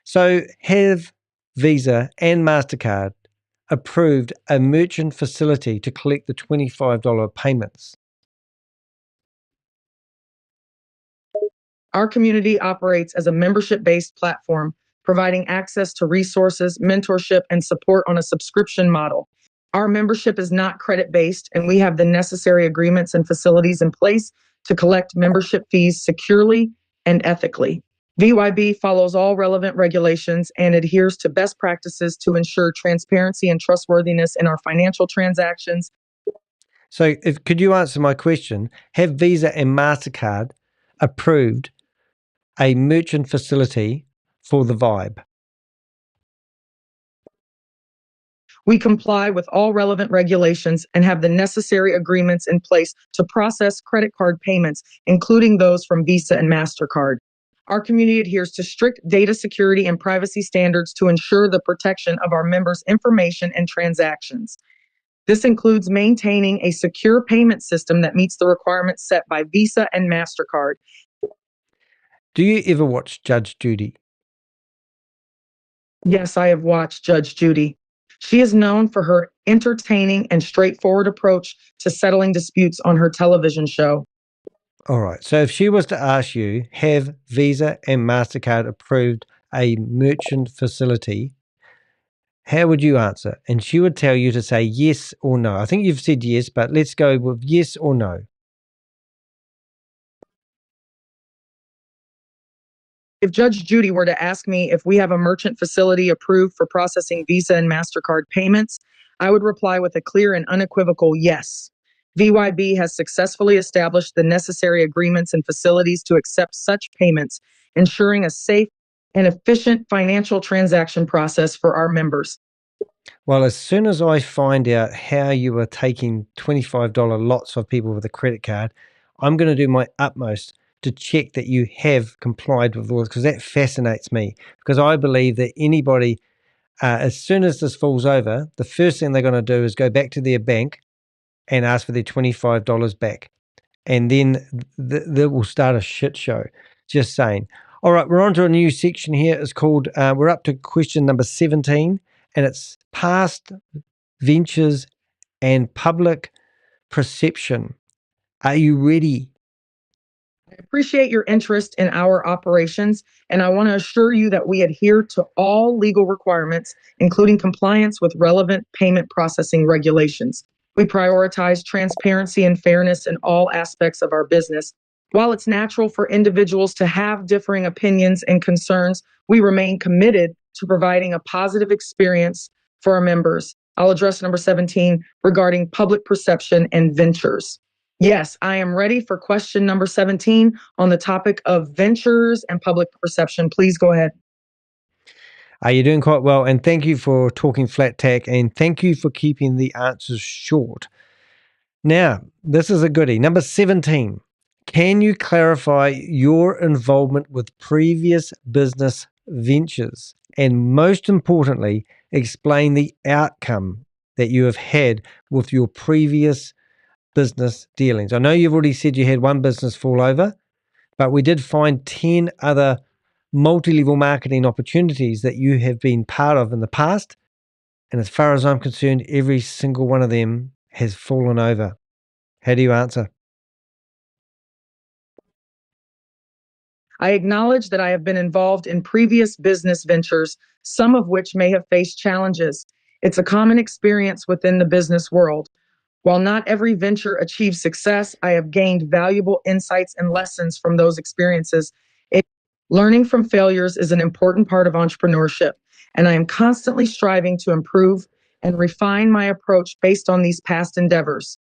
So have Visa and MasterCard approved a merchant facility to collect the $25 payments? Our community operates as a membership-based platform, providing access to resources, mentorship, and support on a subscription model. Our membership is not credit-based, and we have the necessary agreements and facilities in place to collect membership fees securely and ethically. VYB follows all relevant regulations and adheres to best practices to ensure transparency and trustworthiness in our financial transactions. So could you answer my question? Have Visa and MasterCard approved a merchant facility for the VYB? We comply with all relevant regulations and have the necessary agreements in place to process credit card payments, including those from Visa and MasterCard. Our community adheres to strict data security and privacy standards to ensure the protection of our members' information and transactions. This includes maintaining a secure payment system that meets the requirements set by Visa and MasterCard. Do you ever watch Judge Judy? Yes, I have watched Judge Judy. She is known for her entertaining and straightforward approach to settling disputes on her television show. All right. So if she was to ask you, have Visa and MasterCard approved a merchant facility, how would you answer? And she would tell you to say yes or no. I think you've said yes, but let's go with yes or no. If Judge Judy were to ask me if we have a merchant facility approved for processing Visa and MasterCard payments, I would reply with a clear and unequivocal yes. VYB has successfully established the necessary agreements and facilities to accept such payments, ensuring a safe and efficient financial transaction process for our members. Well, as soon as I find out how you are taking $25 lots of people with a credit card, I'm going to do my utmost to check that you have complied with all this, because that fascinates me. Because I believe that anybody, as soon as this falls over, the first thing they're going to do is go back to their bank and ask for their $25 back. And then that will start a shit show. Just saying. All right, we're on to a new section here. It's called, we're up to question number 17, and it's past ventures and public perception. Are you ready? I appreciate your interest in our operations, and I want to assure you that we adhere to all legal requirements, including compliance with relevant payment processing regulations. We prioritize transparency and fairness in all aspects of our business. While it's natural for individuals to have differing opinions and concerns, we remain committed to providing a positive experience for our members. I'll address number 17 regarding public perception and ventures. Yes, I am ready for question number 17 on the topic of ventures and public perception. Please go ahead. You're doing quite well, and thank you for talking flat tack, and thank you for keeping the answers short. Now, this is a goodie. Number 17. Can you clarify your involvement with previous business ventures? And most importantly, explain the outcome that you have had with your previous business dealings. I know you've already said you had one business fall over, but we did find 10 other multi-level marketing opportunities that you have been part of in the past. And as far as I'm concerned, every single one of them has fallen over. How do you answer? I acknowledge that I have been involved in previous business ventures, some of which may have faced challenges. It's a common experience within the business world. While not every venture achieves success, I have gained valuable insights and lessons from those experiences. Learning from failures is an important part of entrepreneurship, and I am constantly striving to improve and refine my approach based on these past endeavors.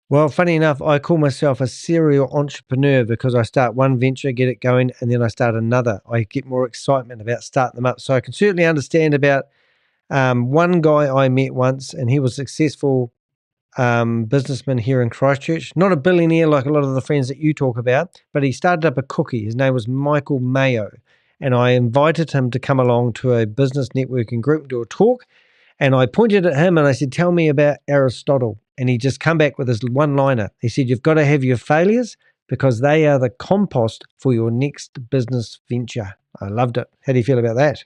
Well, funny enough, I call myself a serial entrepreneur because I start one venture, get it going, and then I start another. I get more excitement about starting them up. So I can certainly understand about one guy I met once, and he was successful businessman here in Christchurch. Not a billionaire like a lot of the friends that you talk about, but he started up a cookie. His name was Michael Mayo. And I invited him to come along to a business networking group, do a talk. And I pointed at him and I said, tell me about Aristotle. And he just come back with his one-liner. He said, you've got to have your failures because they are the compost for your next business venture. I loved it. How do you feel about that?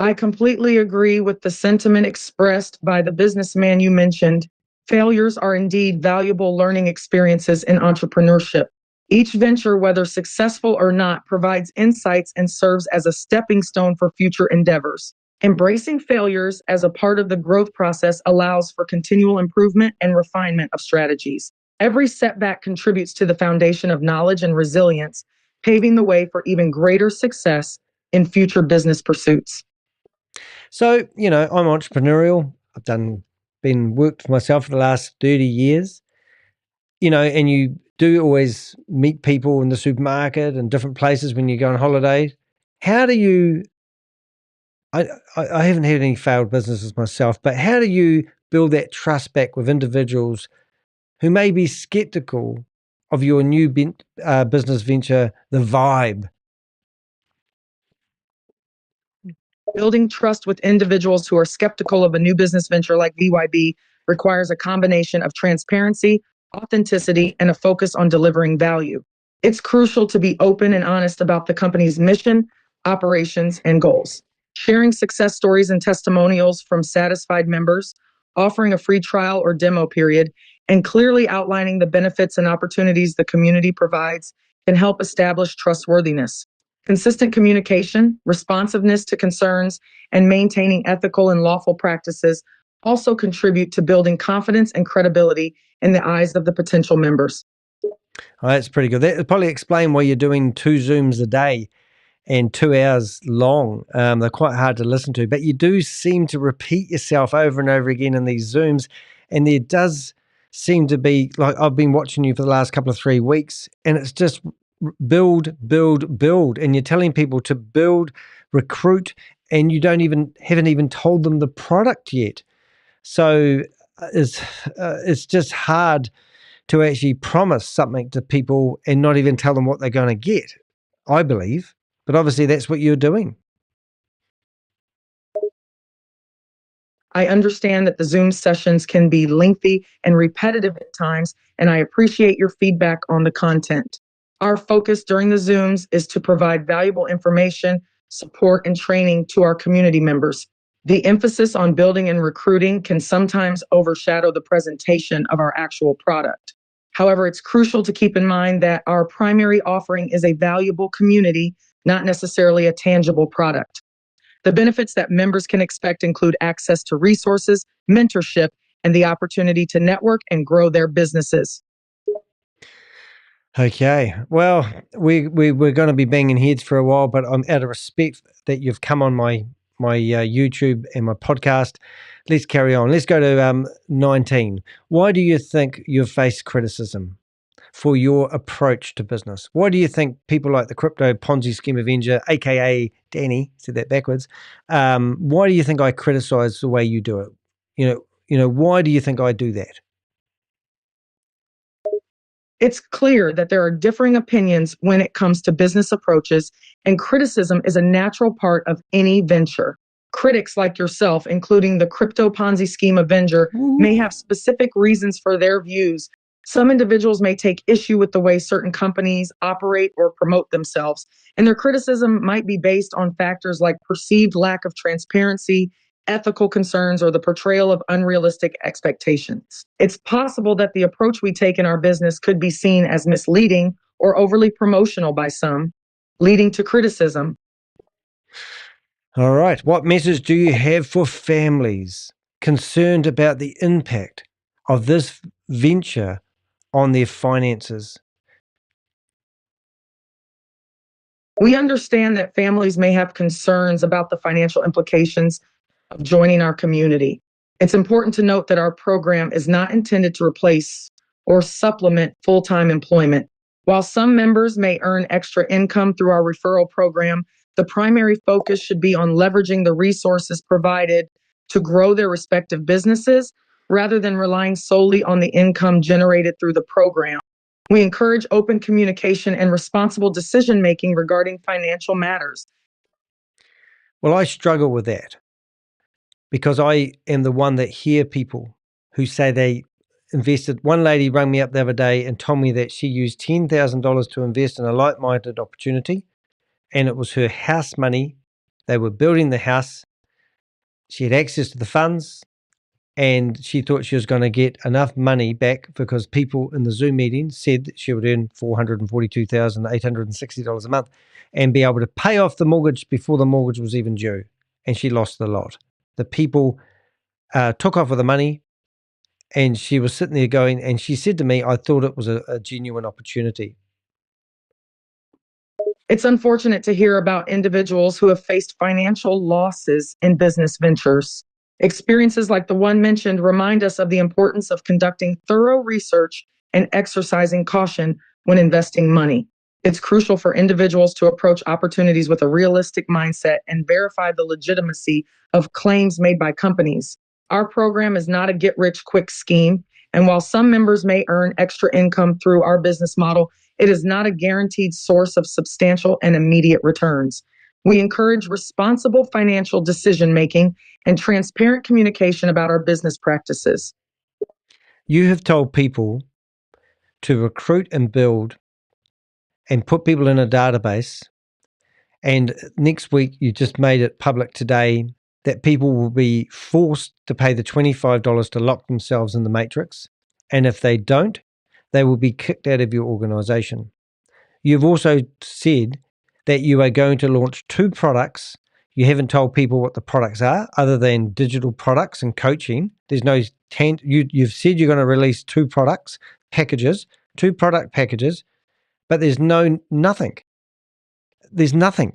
I completely agree with the sentiment expressed by the businessman you mentioned. Failures are indeed valuable learning experiences in entrepreneurship. Each venture, whether successful or not, provides insights and serves as a stepping stone for future endeavors. Embracing failures as a part of the growth process allows for continual improvement and refinement of strategies. Every setback contributes to the foundation of knowledge and resilience, paving the way for even greater success in future business pursuits. So, I'm entrepreneurial. I've been worked for myself for the last 30 years, and you do always meet people in the supermarket and different places when you go on holiday. How do you, I haven't had any failed businesses myself, but how do you build that trust back with individuals who may be skeptical of your new business venture, the VYB? Building trust with individuals who are skeptical of a new business venture like VYB requires a combination of transparency, authenticity, and a focus on delivering value. It's crucial to be open and honest about the company's mission, operations, and goals. Sharing success stories and testimonials from satisfied members, offering a free trial or demo period, and clearly outlining the benefits and opportunities the community provides can help establish trustworthiness. Consistent communication, responsiveness to concerns, and maintaining ethical and lawful practices also contribute to building confidence and credibility in the eyes of the potential members. Oh, that's pretty good. That would probably explain why you're doing 2 Zooms a day and 2 hours long. They're quite hard to listen to, but you do seem to repeat yourself over and over again in these Zooms. And there does seem to be, like, I've been watching you for the last couple of 3 weeks, and it's just build, build, build. And you're telling people to build, recruit, and you haven't even told them the product yet. So it's just hard to actually promise something to people and not even tell them what they're going to get, I believe. But obviously that's what you're doing. I understand that the Zoom sessions can be lengthy and repetitive at times, and I appreciate your feedback on the content. Our focus during the Zooms is to provide valuable information, support, and training to our community members. The emphasis on building and recruiting can sometimes overshadow the presentation of our actual product. However, it's crucial to keep in mind that our primary offering is a valuable community, not necessarily a tangible product. The benefits that members can expect include access to resources, mentorship, and the opportunity to network and grow their businesses. Okay. Well, we're going to be banging heads for a while, but I'm out of respect that you've come on my YouTube and my podcast. Let's carry on. Let's go to 19. Why do you think you've faced criticism for your approach to business? Why do you think people like the Crypto Ponzi Scheme Avenger, aka Danny, said that backwards? Why do you think I criticize the way you do it? Why do you think I do that? It's clear that there are differing opinions when it comes to business approaches, and criticism is a natural part of any venture. Critics like yourself, including the Crypto Ponzi Scheme Avenger, may have specific reasons for their views. Some individuals may take issue with the way certain companies operate or promote themselves, and their criticism might be based on factors like perceived lack of transparency, ethical concerns, or the portrayal of unrealistic expectations. It's possible that the approach we take in our business could be seen as misleading or overly promotional by some, leading to criticism. All right. What message do you have for families concerned about the impact of this venture on their finances? We understand that families may have concerns about the financial implications of joining our community. It's important to note that our program is not intended to replace or supplement full-time employment. While some members may earn extra income through our referral program, the primary focus should be on leveraging the resources provided to grow their respective businesses rather than relying solely on the income generated through the program. We encourage open communication and responsible decision-making regarding financial matters. Well, I struggle with that because I am the one that hear people who say they invested. One lady rang me up the other day and told me that she used $10,000 to invest in a like-minded opportunity, and it was her house money. They were building the house. She had access to the funds, and she thought she was going to get enough money back because people in the Zoom meeting said that she would earn $442,860 a month and be able to pay off the mortgage before the mortgage was even due. And she lost the lot. The people took off with the money, and she was sitting there going, and she said to me, I thought it was a genuine opportunity. It's unfortunate to hear about individuals who have faced financial losses in business ventures. Experiences like the one mentioned remind us of the importance of conducting thorough research and exercising caution when investing money. It's crucial for individuals to approach opportunities with a realistic mindset and verify the legitimacy of claims made by companies. Our program is not a get-rich-quick scheme, and while some members may earn extra income through our business model, it is not a guaranteed source of substantial and immediate returns. We encourage responsible financial decision-making and transparent communication about our business practices. You have told people to recruit and build and put people in a database. And next week, you just made it public today that people will be forced to pay the $25 to lock themselves in the matrix. And if they don't, they will be kicked out of your organization. You've also said that you are going to launch 2 products. You haven't told people what the products are other than digital products and coaching. There's no you've said you're going to release 2 products, packages, 2 product packages, but there's nothing. There's nothing.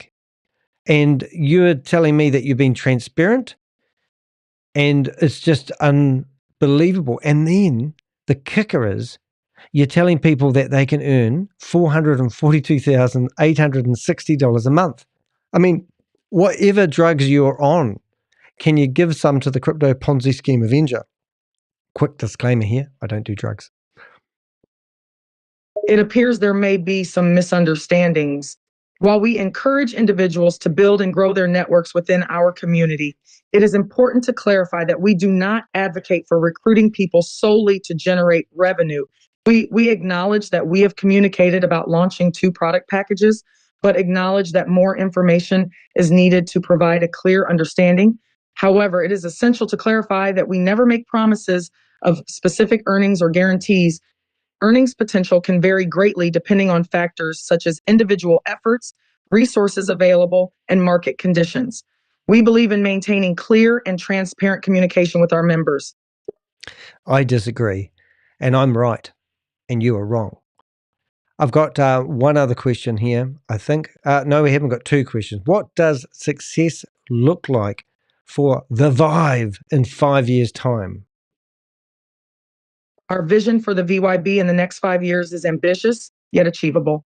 And you're telling me that you've been transparent, and it's just unbelievable. And then the kicker is you're telling people that they can earn $442,860 a month. I mean, whatever drugs you're on, can you give some to the Crypto Ponzi Scheme Avenger? Quick disclaimer here, I don't do drugs. It appears there may be some misunderstandings. While we encourage individuals to build and grow their networks within our community, it is important to clarify that we do not advocate for recruiting people solely to generate revenue. We acknowledge that we have communicated about launching 2 product packages, but acknowledge that more information is needed to provide a clear understanding. However, it is essential to clarify that we never make promises of specific earnings or guarantees. Earnings potential can vary greatly depending on factors such as individual efforts, resources available, and market conditions. We believe in maintaining clear and transparent communication with our members. I disagree, and I'm right, and you are wrong. I've got one other question here, I think. No, we haven't got 2 questions. What does success look like for the VYB in 5 years' time? Our vision for the VYB in the next 5 years is ambitious, yet achievable.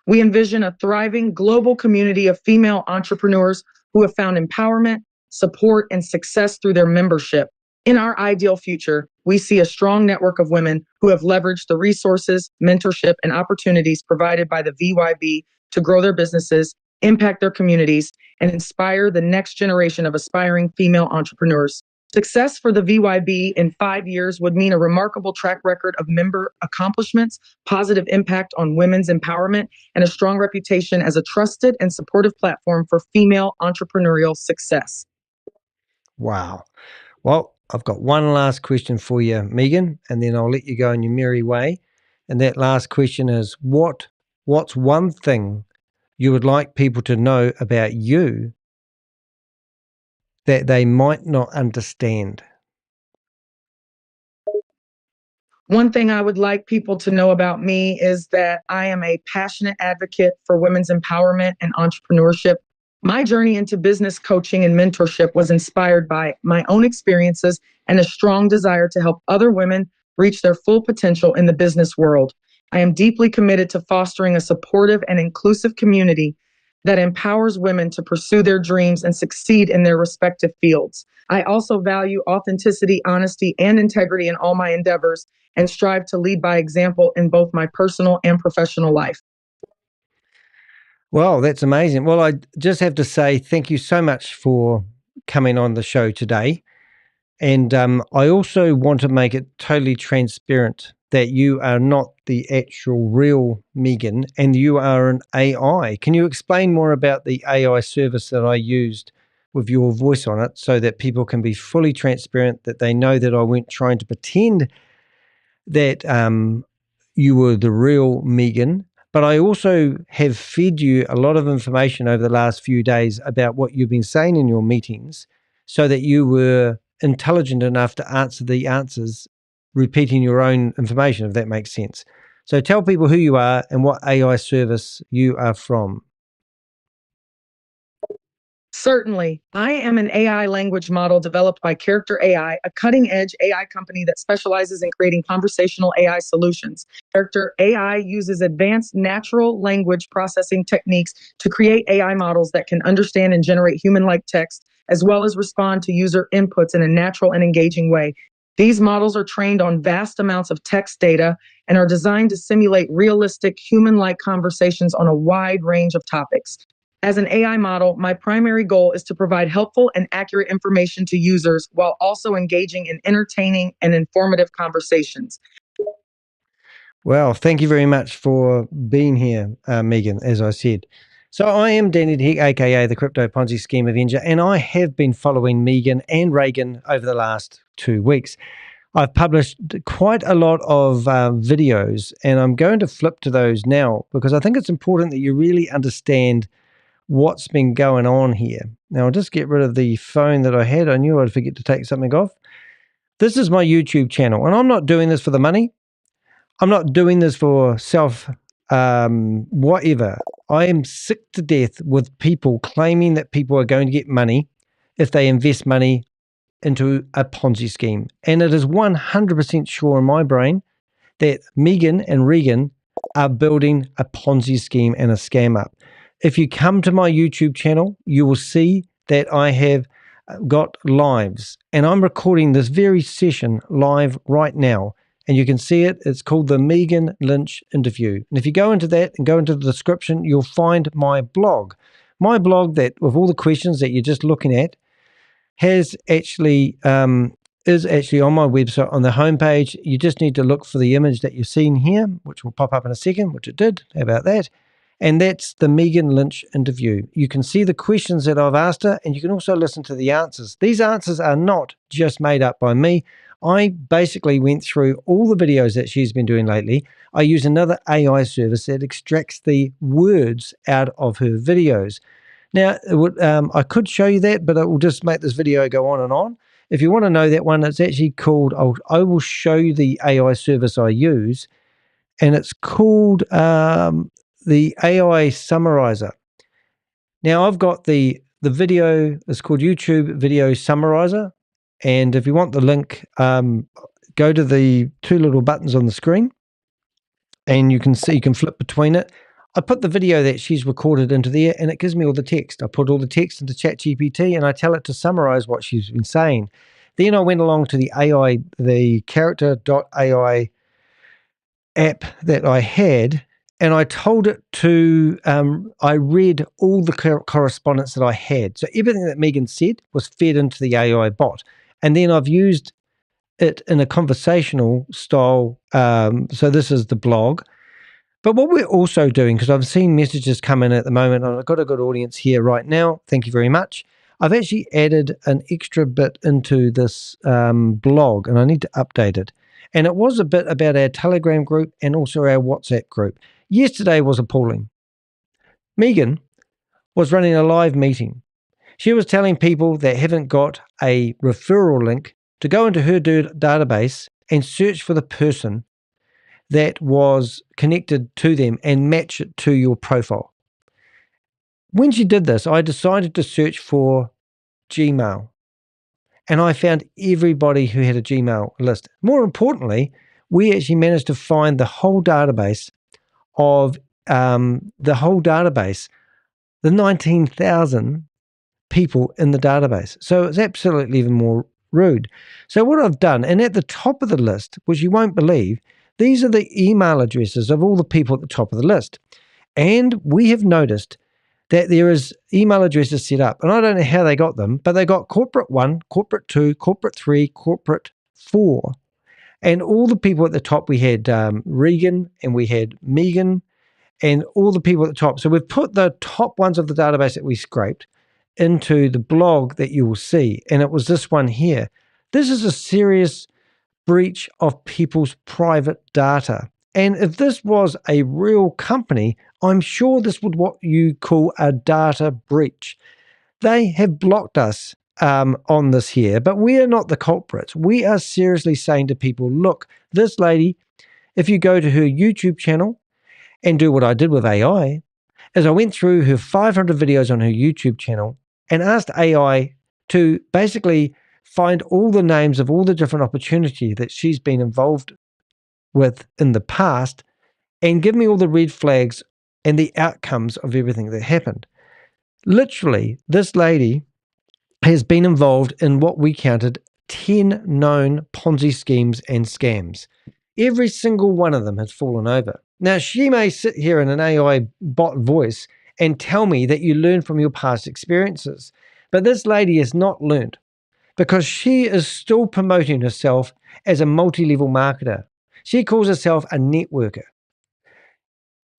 We envision a thriving global community of female entrepreneurs who have found empowerment, support, and success through their membership. In our ideal future, we see a strong network of women who have leveraged the resources, mentorship, and opportunities provided by the VYB to grow their businesses, impact their communities, and inspire the next generation of aspiring female entrepreneurs. Success for the VYB in 5 years would mean a remarkable track record of member accomplishments, positive impact on women's empowerment, and a strong reputation as a trusted and supportive platform for female entrepreneurial success. Wow. Well, I've got one last question for you, Megan, and then I'll let you go on your merry way. And that last question is, what's one thing you would like people to know about you that they might not understand? One thing I would like people to know about me is that I am a passionate advocate for women's empowerment and entrepreneurship. My journey into business coaching and mentorship was inspired by my own experiences and a strong desire to help other women reach their full potential in the business world. I am deeply committed to fostering a supportive and inclusive community that empowers women to pursue their dreams and succeed in their respective fields. I also value authenticity, honesty, and integrity in all my endeavors and strive to lead by example in both my personal and professional life. Well, that's amazing. Well, I just have to say thank you so much for coming on the show today. And I also want to make it totally transparent that you are not the actual real Megan and you are an AI. Can you explain more about the AI service that I used with your voice on it so that people can be fully transparent, that they know that I weren't trying to pretend that you were the real Megan? But I also have fed you a lot of information over the last few days about what you've been saying in your meetings so that you were intelligent enough to answer the answers, repeating your own information, if that makes sense. So tell people who you are and what AI service you are from. Certainly. I am an AI language model developed by Character AI, a cutting edge AI company that specializes in creating conversational AI solutions. Character AI uses advanced natural language processing techniques to create AI models that can understand and generate human like text, as well as respond to user inputs in a natural and engaging way. These models are trained on vast amounts of text data and are designed to simulate realistic human like conversations on a wide range of topics. As an AI model, my primary goal is to provide helpful and accurate information to users while also engaging in entertaining and informative conversations. Well, thank you very much for being here, Megan, as I said. So I am Danny Hick, aka the Crypto Ponzi Scheme Avenger, and I have been following Megan and Reagan over the last 2 weeks. I've published quite a lot of videos, and I'm going to flip to those now because I think it's important that you really understand what's been going on here. Now, I'll just get rid of the phone that I had. I knew I'd forget to take something off. This is my YouTube channel, and I'm not doing this for the money. I'm not doing this for whatever. I am sick to death with people claiming that people are going to get money if they invest money into a Ponzi scheme. And it is 100% sure in my brain that Megan and Regan are building a Ponzi scheme and a scam up. If you come to my YouTube channel, you will see that I have got lives, and I'm recording this very session live right now. And you can see it. It's called the Megan Lynch interview. And if you go into that and go into the description, you'll find my blog. My blog that with all the questions that you're just looking at has actually is actually on my website on the homepage. You just need to look for the image that you're seeing here, which will pop up in a second, which it did. How about that? And that's the Megan Lynch interview. You can see the questions that I've asked her, and you can also listen to the answers. These answers are not just made up by me. I basically went through all the videos that she's been doing lately. I use another AI service that extracts the words out of her videos. Now, I could show you that, but it will just make this video go on and on. If you want to know that one, it's actually called, I will show you the AI service I use, and it's called the AI Summarizer. Now, I've got the video, it's called YouTube Video Summarizer, and if you want the link, go to the two little buttons on the screen, and you can see, you can flip between it. I put the video that she's recorded into there, and it gives me all the text. I put all the text into ChatGPT, and I tell it to summarize what she's been saying. Then I went along to the AI, the character.ai app that I had, and I told it to, I read all the correspondence that I had. So everything that Megan said was fed into the AI bot. And then I've used it in a conversational style. So this is the blog. But what we're also doing, because I've seen messages come in at the moment, and I've got a good audience here right now. Thank you very much. I've actually added an extra bit into this blog, and I need to update it. And it was a bit about our Telegram group and also our WhatsApp group. Yesterday was appalling. Megan was running a live meeting. She was telling people that haven't got a referral link to go into her database and search for the person that was connected to them and match it to your profile. When she did this, I decided to search for Gmail, and I found everybody who had a Gmail list. More importantly, we actually managed to find the whole database of the 19,000 people in the database. So it's absolutely even more rude. So what I've done, and at the top of the list, which you won't believe, these are the email addresses of all the people at the top of the list. And we have noticed that there is email addresses set up, and I don't know how they got them, but they got corporate 1, corporate 2, corporate 3, corporate 4. And all the people at the top, we had Regan and we had Megan and all the people at the top. So we've put the top ones of the database that we scraped into the blog that you will see. And it was this one here. This is a serious breach of people's private data. And if this was a real company, I'm sure this would what you call a data breach. They have blocked us on this here, but we are not the culprits. We are seriously saying to people, look, this lady, if you go to her YouTube channel and do what I did with AI, is I went through her 500 videos on her YouTube channel and asked AI to basically find all the names of all the different opportunities that she's been involved with in the past and give me all the red flags and the outcomes of everything that happened. Literally, this lady has been involved in what we counted 10 known Ponzi schemes and scams. Every single one of them has fallen over. Now, she may sit here in an AI bot voice and tell me that you learn from your past experiences, but this lady has not learned because she is still promoting herself as a multi-level marketer. She calls herself a networker.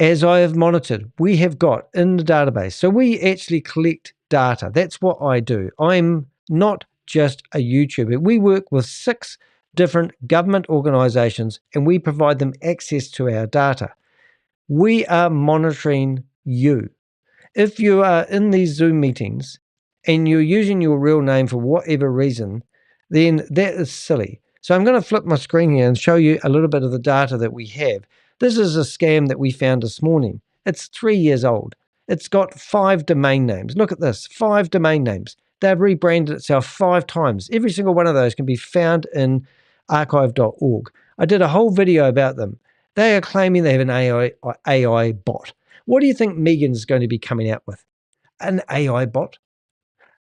As I have monitored, we have got in the database. So we actually collect data. That's what I do. I'm not just a YouTuber. We work with 6 different government organizations and we provide them access to our data. We are monitoring you. If you are in these Zoom meetings and you're using your real name for whatever reason, then that is silly. So I'm going to flip my screen here and show you a little bit of the data that we have. This is a scam that we found this morning. It's 3 years old. It's got 5 domain names. Look at this, 5 domain names. They've rebranded itself 5 times. Every single one of those can be found in archive.org. I did a whole video about them. They are claiming they have an AI bot. What do you think Megan's going to be coming out with? An AI bot?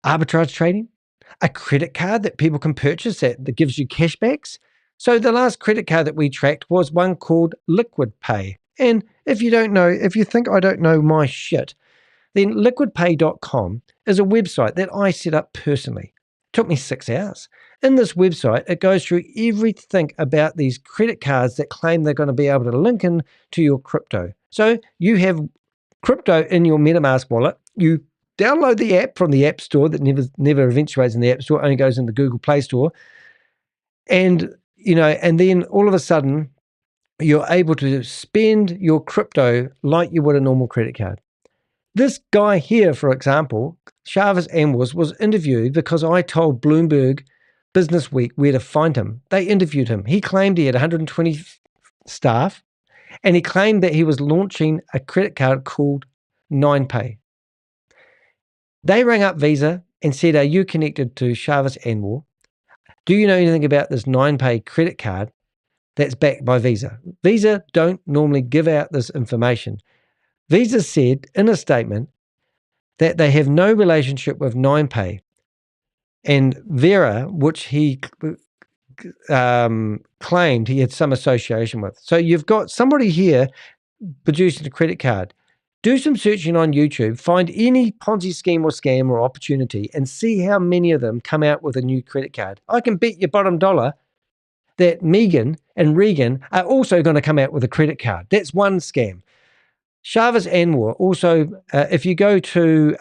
Arbitrage trading? A credit card that people can purchase that gives you cashbacks? So the last credit card that we tracked was one called Liquid Pay. And if you don't know, if you think I don't know my shit, then liquidpay.com is a website that I set up personally. It took me 6 hours. In this website, it goes through everything about these credit cards that claim they're going to be able to link in to your crypto. So you have crypto in your MetaMask wallet. You download the app from the App Store that never eventuates in the App Store, only goes in the Google Play Store. And, and then all of a sudden, you're able to spend your crypto like you would a normal credit card. This guy here, for example, Shavas Anwar, was interviewed because I told Bloomberg Business Week where to find him. They interviewed him. He claimed he had 120 staff, and he claimed that he was launching a credit card called 9Pay. They rang up Visa and said, are you connected to Shavas Anwar? Do you know anything about this 9Pay credit card that's backed by Visa? Visa don't normally give out this information. Visa said in a statement that they have no relationship with 9Pay, and Vera, which he claimed he had some association with. So you've got somebody here producing a credit card. Do some searching on YouTube, find any Ponzi scheme or scam or opportunity, and see how many of them come out with a new credit card. I can bet your bottom dollar that Megan and Regan are also going to come out with a credit card. That's one scam. Shavas Anwar also, if you go to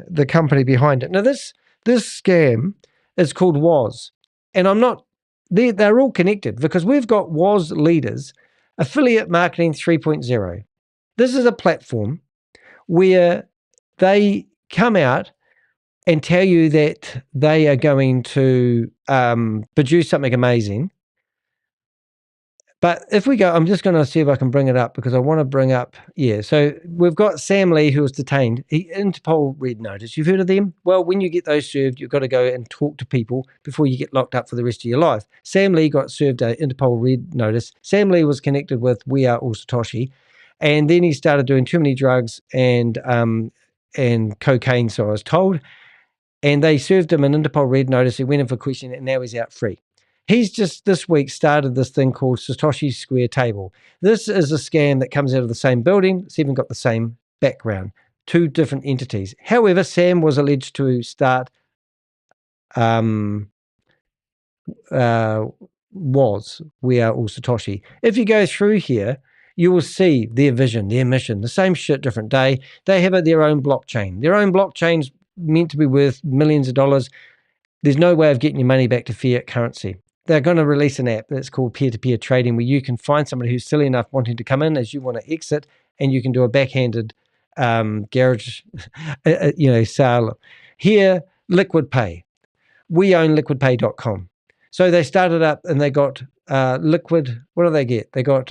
the company behind it. Now, this scam is called WOZ. And I'm not, they're all connected because we've got WOZ Leaders, Affiliate Marketing 3.0. This is a platform where they come out and tell you that they are going to produce something amazing. But if we go, I'm just going to see if I can bring it up because I want to bring up, so we've got Sam Lee who was detained. Interpol Red Notice. You've heard of them? Well, when you get those served, you've got to go and talk to people before you get locked up for the rest of your life. Sam Lee got served an Interpol Red Notice. Sam Lee was connected with We Are All Satoshi. And then he started doing too many drugs and cocaine, so I was told. And they served him an Interpol Red Notice. He went in for questioning and now he's out free. He's just this week started this thing called Satoshi Square Table. This is a scam that comes out of the same building. It's even got the same background, 2 different entities. However, Sam was alleged to start We Are All Satoshi. If you go through here, you will see their vision, their mission, the same shit, different day. They have their own blockchain. Their own blockchain's meant to be worth millions of dollars. There's no way of getting your money back to fiat currency. They're going to release an app that's called peer-to-peer trading where you can find somebody who's silly enough wanting to come in as you want to exit, and you can do a backhanded garage, sale. Here, Liquid Pay. We own liquidpay.com. So they started up and they got Liquid. What do they get? They got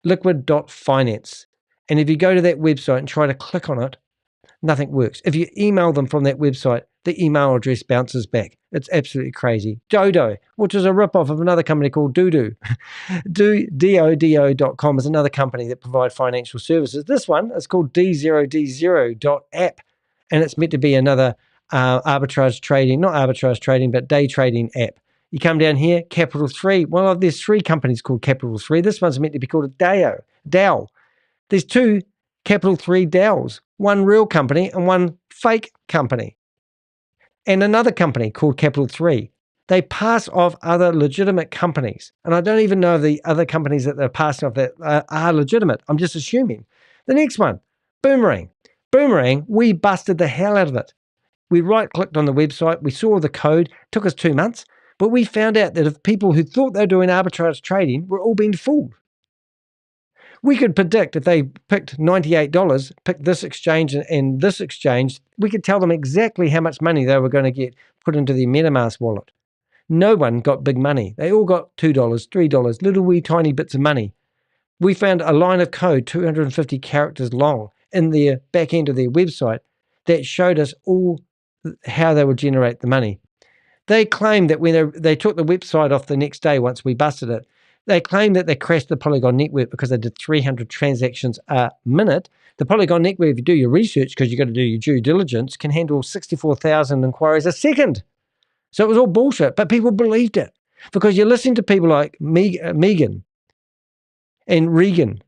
liquid.finance. And if you go to that website and try to click on it, nothing works. If you email them from that website, the email address bounces back. It's absolutely crazy. Dodo, which is a ripoff of another company called Dodo. Dodo.com is another company that provides financial services. This one is called D0D0.app, and it's meant to be another arbitrage trading, not arbitrage trading, but day trading app. You come down here, Capital 3. Well, there's 3 companies called Capital 3. This one's meant to be called a DAO. There's 2 Capital 3 DAOs, one real company and one fake company. And another company called Capital 3. They pass off other legitimate companies. And I don't even know if the other companies that they're passing off that are legitimate. I'm just assuming. The next one, Boomerang. Boomerang, we busted the hell out of it. We right-clicked on the website. We saw the code. It took us 2 months. But we found out that if people who thought they were doing arbitrage trading were all being fooled. We could predict if they picked $98, picked this exchange and this exchange, we could tell them exactly how much money they were going to get put into their MetaMask wallet. No one got big money. They all got $2, $3, little wee tiny bits of money. We found a line of code 250 characters long in their back end of their website that showed us all how they would generate the money. They claimed that when they took the website off the next day once we busted it, they claimed that they crashed the Polygon network because they did 300 transactions a minute. The Polygon network, if you do your research, because you've got to do your due diligence, can handle 64,000 inquiries a second. So it was all bullshit, but people believed it because you're listening to people like Megan and Regan.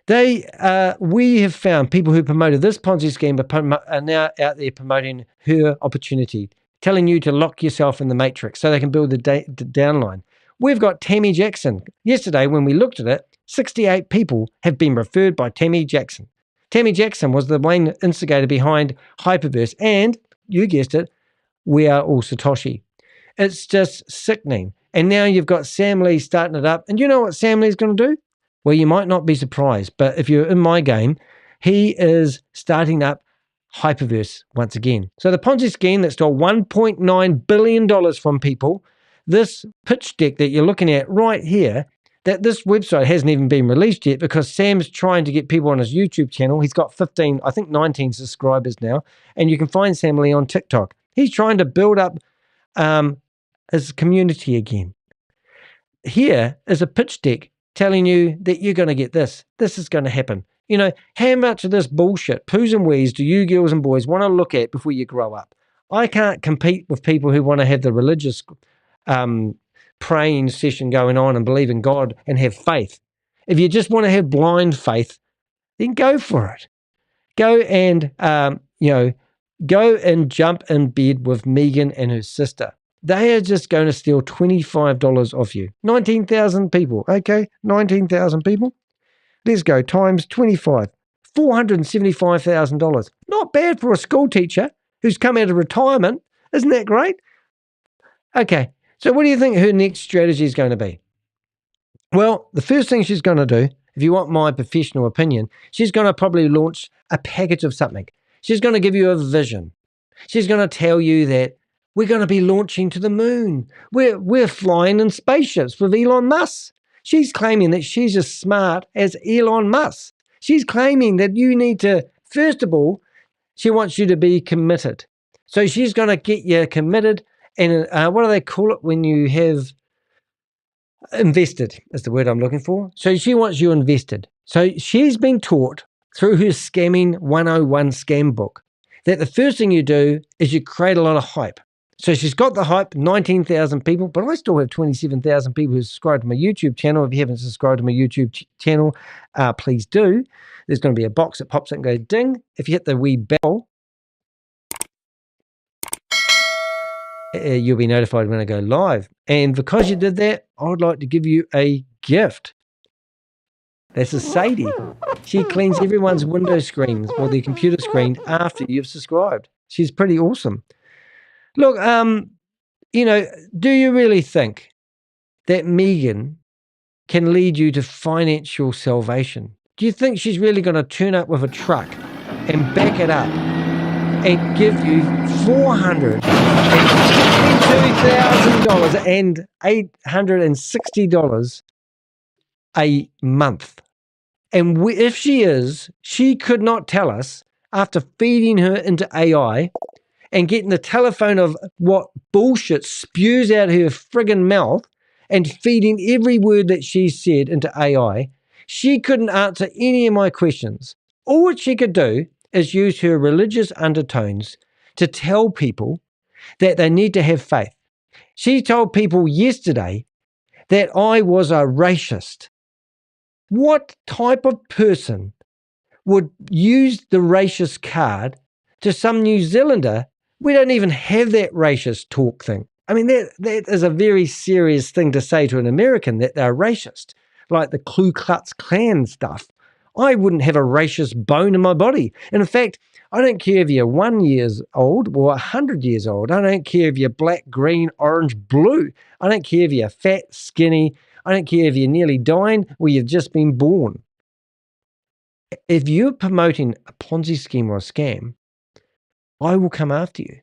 We have found people who promoted this Ponzi scheme are now out there promoting her opportunity, telling you to lock yourself in the matrix so they can build the downline. We've got Tammy Jackson. Yesterday, when we looked at it, 68 people have been referred by Tammy Jackson. Tammy Jackson was the main instigator behind Hyperverse, and you guessed it, we are all Satoshi. It's just sickening. And now you've got Sam Lee starting it up. And you know what Sam Lee's going to do? Well, you might not be surprised, but if you're in my game, he is starting up Hyperverse once again. So the Ponzi scheme that stole $1.9 billion from people, this pitch deck that you're looking at right here, that this website hasn't even been released yet because Sam's trying to get people on his YouTube channel. He's got 15, I think 19 subscribers now, and you can find Sam Lee on TikTok. He's trying to build up his community again. Here is a pitch deck telling you that you're going to get this. This is going to happen. You know, how much of this bullshit, poos and wees, do you girls and boys want to look at before you grow up? I can't compete with people who want to have the religious praying session going on and believe in God and have faith. If you just want to have blind faith, then go for it. Go and, go and jump in bed with Megan and her sister. They are just going to steal $25 off you. 19,000 people. Okay, 19,000 people. Let's go times 25. $475,000. Not bad for a school teacher who's come out of retirement. Isn't that great? Okay, so what do you think her next strategy is going to be? Well, the first thing she's going to do, if you want my professional opinion, she's going to probably launch a package of something. She's going to give you a vision. She's going to tell you that we're going to be launching to the moon. We're flying in spaceships with Elon Musk. She's claiming that she's as smart as Elon Musk. She's claiming that you need to, first of all, she wants you to be committed. So she's going to get you committed. And what do they call it when you have invested, is the word I'm looking for. So she wants you invested. So she's been taught through her Scamming 101 scam book that the first thing you do is you create a lot of hype. So she's got the hype, 19,000 people, but I still have 27,000 people who subscribe to my YouTube channel. If you haven't subscribed to my YouTube channel, please do. There's going to be a box that pops up and goes ding. If you hit the wee bell, you'll be notified when I go live. And because you did that, I would like to give you a gift. That's a Sadie. She cleans everyone's window screens or their computer screen after you've subscribed. She's pretty awesome. Look, do you really think that Megan can lead you to financial salvation? Do you think she's really going to turn up with a truck and back it up and give you $462,000 and $860 a month? And if she is, she could not tell us after feeding her into AI and getting the telephone of what bullshit spews out her friggin' mouth and feeding every word that she said into AI, she couldn't answer any of my questions. All what she could do is use her religious undertones to tell people that they need to have faith. She told people yesterday that I was a racist. What type of person would use the racist card to some New Zealander? We don't even have that racist talk thing. I mean, that is a very serious thing to say to an American, that they're racist, like the Ku Klux Klan stuff. I wouldn't have a racist bone in my body. And in fact, I don't care if you're 1 year old or 100 years old. I don't care if you're black, green, orange, blue. I don't care if you're fat, skinny. I don't care if you're nearly dying or you've just been born. If you're promoting a Ponzi scheme or a scam, I will come after you,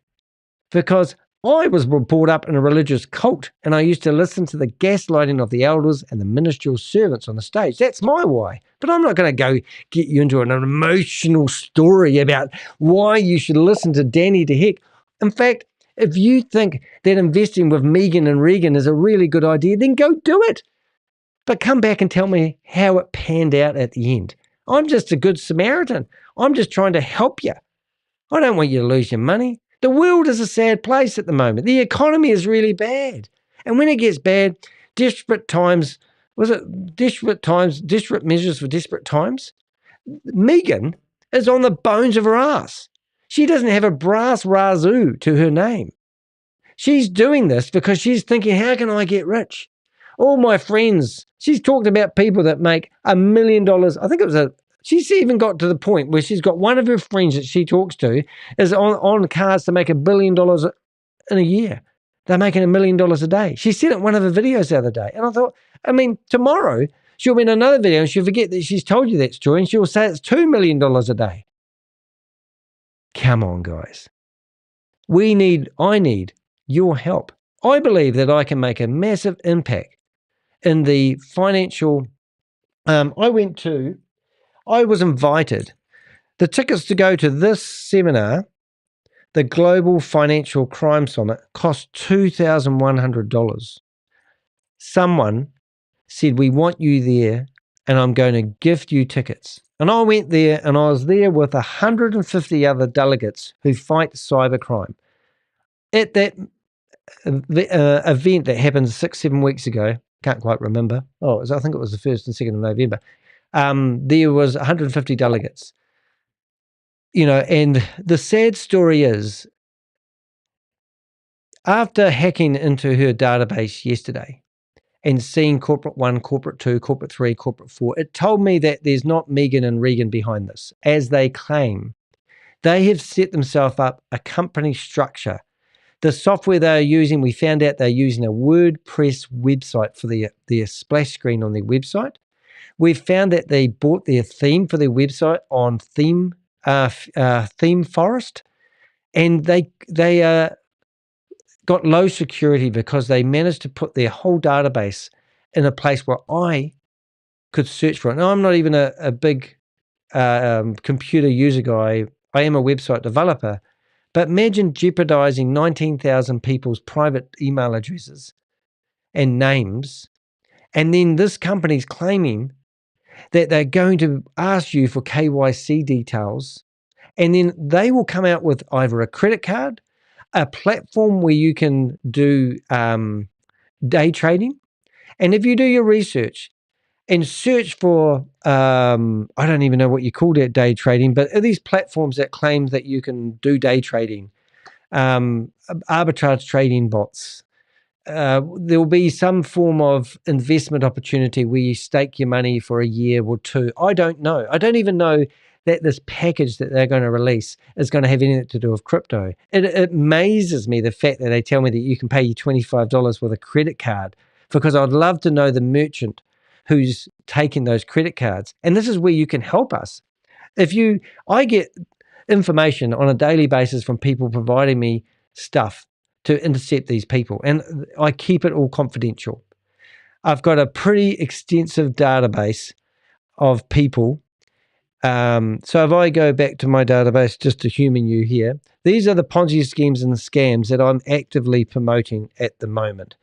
because I was brought up in a religious cult, and I used to listen to the gaslighting of the elders and the ministerial servants on the stage. That's my why. But I'm not going to go get you into an emotional story about why you should listen to Danny de Heck. In fact, if you think that investing with Megan and Regan is a really good idea, then go do it. But come back and tell me how it panned out at the end. I'm just a good Samaritan. I'm just trying to help you. I don't want you to lose your money. The world is a sad place at the moment. The economy is really bad. And when it gets bad, desperate measures for desperate times? Megan is on the bones of her ass. She doesn't have a brass razoo to her name. She's doing this because she's thinking, how can I get rich? All my friends, she's talked about people that make $1 million. I think she's even got to the point where she's got one of her friends that she talks to is on cars to make $1 billion in a year. They're making $1 million a day. She said it in one of her videos the other day. And I thought, tomorrow she'll be in another video and she'll forget that she's told you that story and she'll say it's $2 million a day. Come on, guys. I need your help. I believe that I can make a massive impact in the financial. I was invited. The tickets to go to this seminar, the Global Financial Crime Summit, cost $2,100. Someone said, we want you there and I'm going to gift you tickets. And I went there and I was there with 150 other delegates who fight cybercrime. At that event that happened 6-7 weeks ago, can't quite remember. I think it was the 1st and 2nd of November. There was 150 delegates. And the sad story is, after hacking into her database yesterday and seeing corporate 1, corporate 2, corporate 3, corporate 4, it told me that there's not Megan and Regan behind this, as they claim. They have set themselves up a company structure. The software they're using, we found out they're using a WordPress website for their splash screen on their website. We found that they bought their theme for their website on Theme Forest, and they got low security because they managed to put their whole database in a place where I could search for it. Now, I'm not even a big computer user guy. I am a website developer. But imagine jeopardizing 19,000 people's private email addresses and names, and then this company's claiming that they're going to ask you for KYC details, and then they will come out with either a credit card, a platform where you can do day trading, and if you do your research and search for, I don't even know what you call that day trading, but are these platforms that claim that you can do day trading, arbitrage trading bots. There will be some form of investment opportunity where you stake your money for a year or two. I don't know. I don't even know that this package that they're going to release is going to have anything to do with crypto. It amazes me, the fact that they tell me that you can pay you $25 with a credit card, because I'd love to know the merchant who's taking those credit cards. And this is where you can help us. I get information on a daily basis from people providing me stuff to intercept these people, and I keep it all confidential. I've got a pretty extensive database of people. So if I go back to my database, just to human you here, these are the Ponzi schemes and the scams that I'm actively promoting at the moment.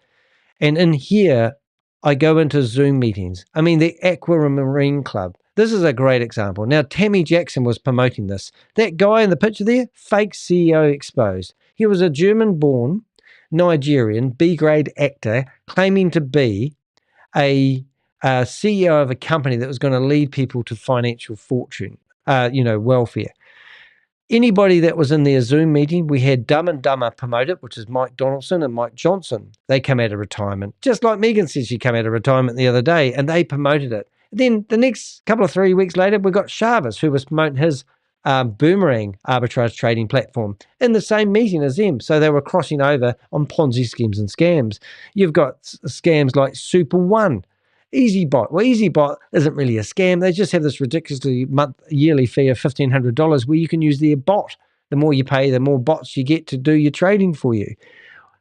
And in here, I go into Zoom meetings. The Aquamarine Club. This is a great example. Now, Tammy Jackson was promoting this. That guy in the picture there, fake CEO exposed. He was a German-born, Nigerian, B-grade actor claiming to be a CEO of a company that was going to lead people to financial fortune, welfare. Anybody that was in their Zoom meeting, we had Dumb and Dumber promote it, which is Mike Donaldson and Mike Johnson. They come out of retirement, just like Megan said she came out of retirement the other day, and they promoted it. Then the next couple of 3 weeks later, we got Sharvis, who was promoting his Boomerang arbitrage trading platform in the same meeting as them. So they were crossing over on Ponzi schemes and scams. You've got scams like Super One, EasyBot. Well, EasyBot isn't really a scam. They just have this ridiculously yearly fee of $1,500 where you can use their bot. The more you pay, the more bots you get to do your trading for you.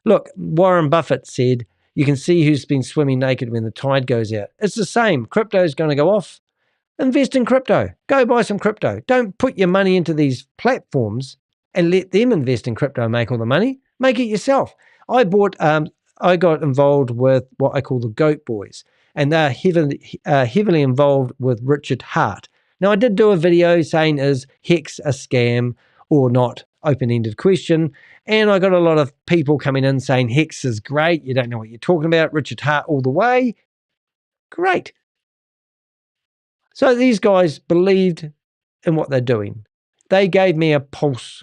Look, Warren Buffett said, you can see who's been swimming naked when the tide goes out. It's the same. Crypto is going to go off. Invest in crypto. Go buy some crypto. Don't put your money into these platforms and let them invest in crypto and make all the money. Make it yourself. I got involved with what I call the Goat Boys, and they're heavily involved with Richard Hart. Now, I did do a video saying, is Hex a scam or not? Open-ended question. And I got a lot of people coming in saying Hex is great. You don't know what you're talking about. Richard Hart all the way. Great. So these guys believed in what they're doing. They gave me a Pulse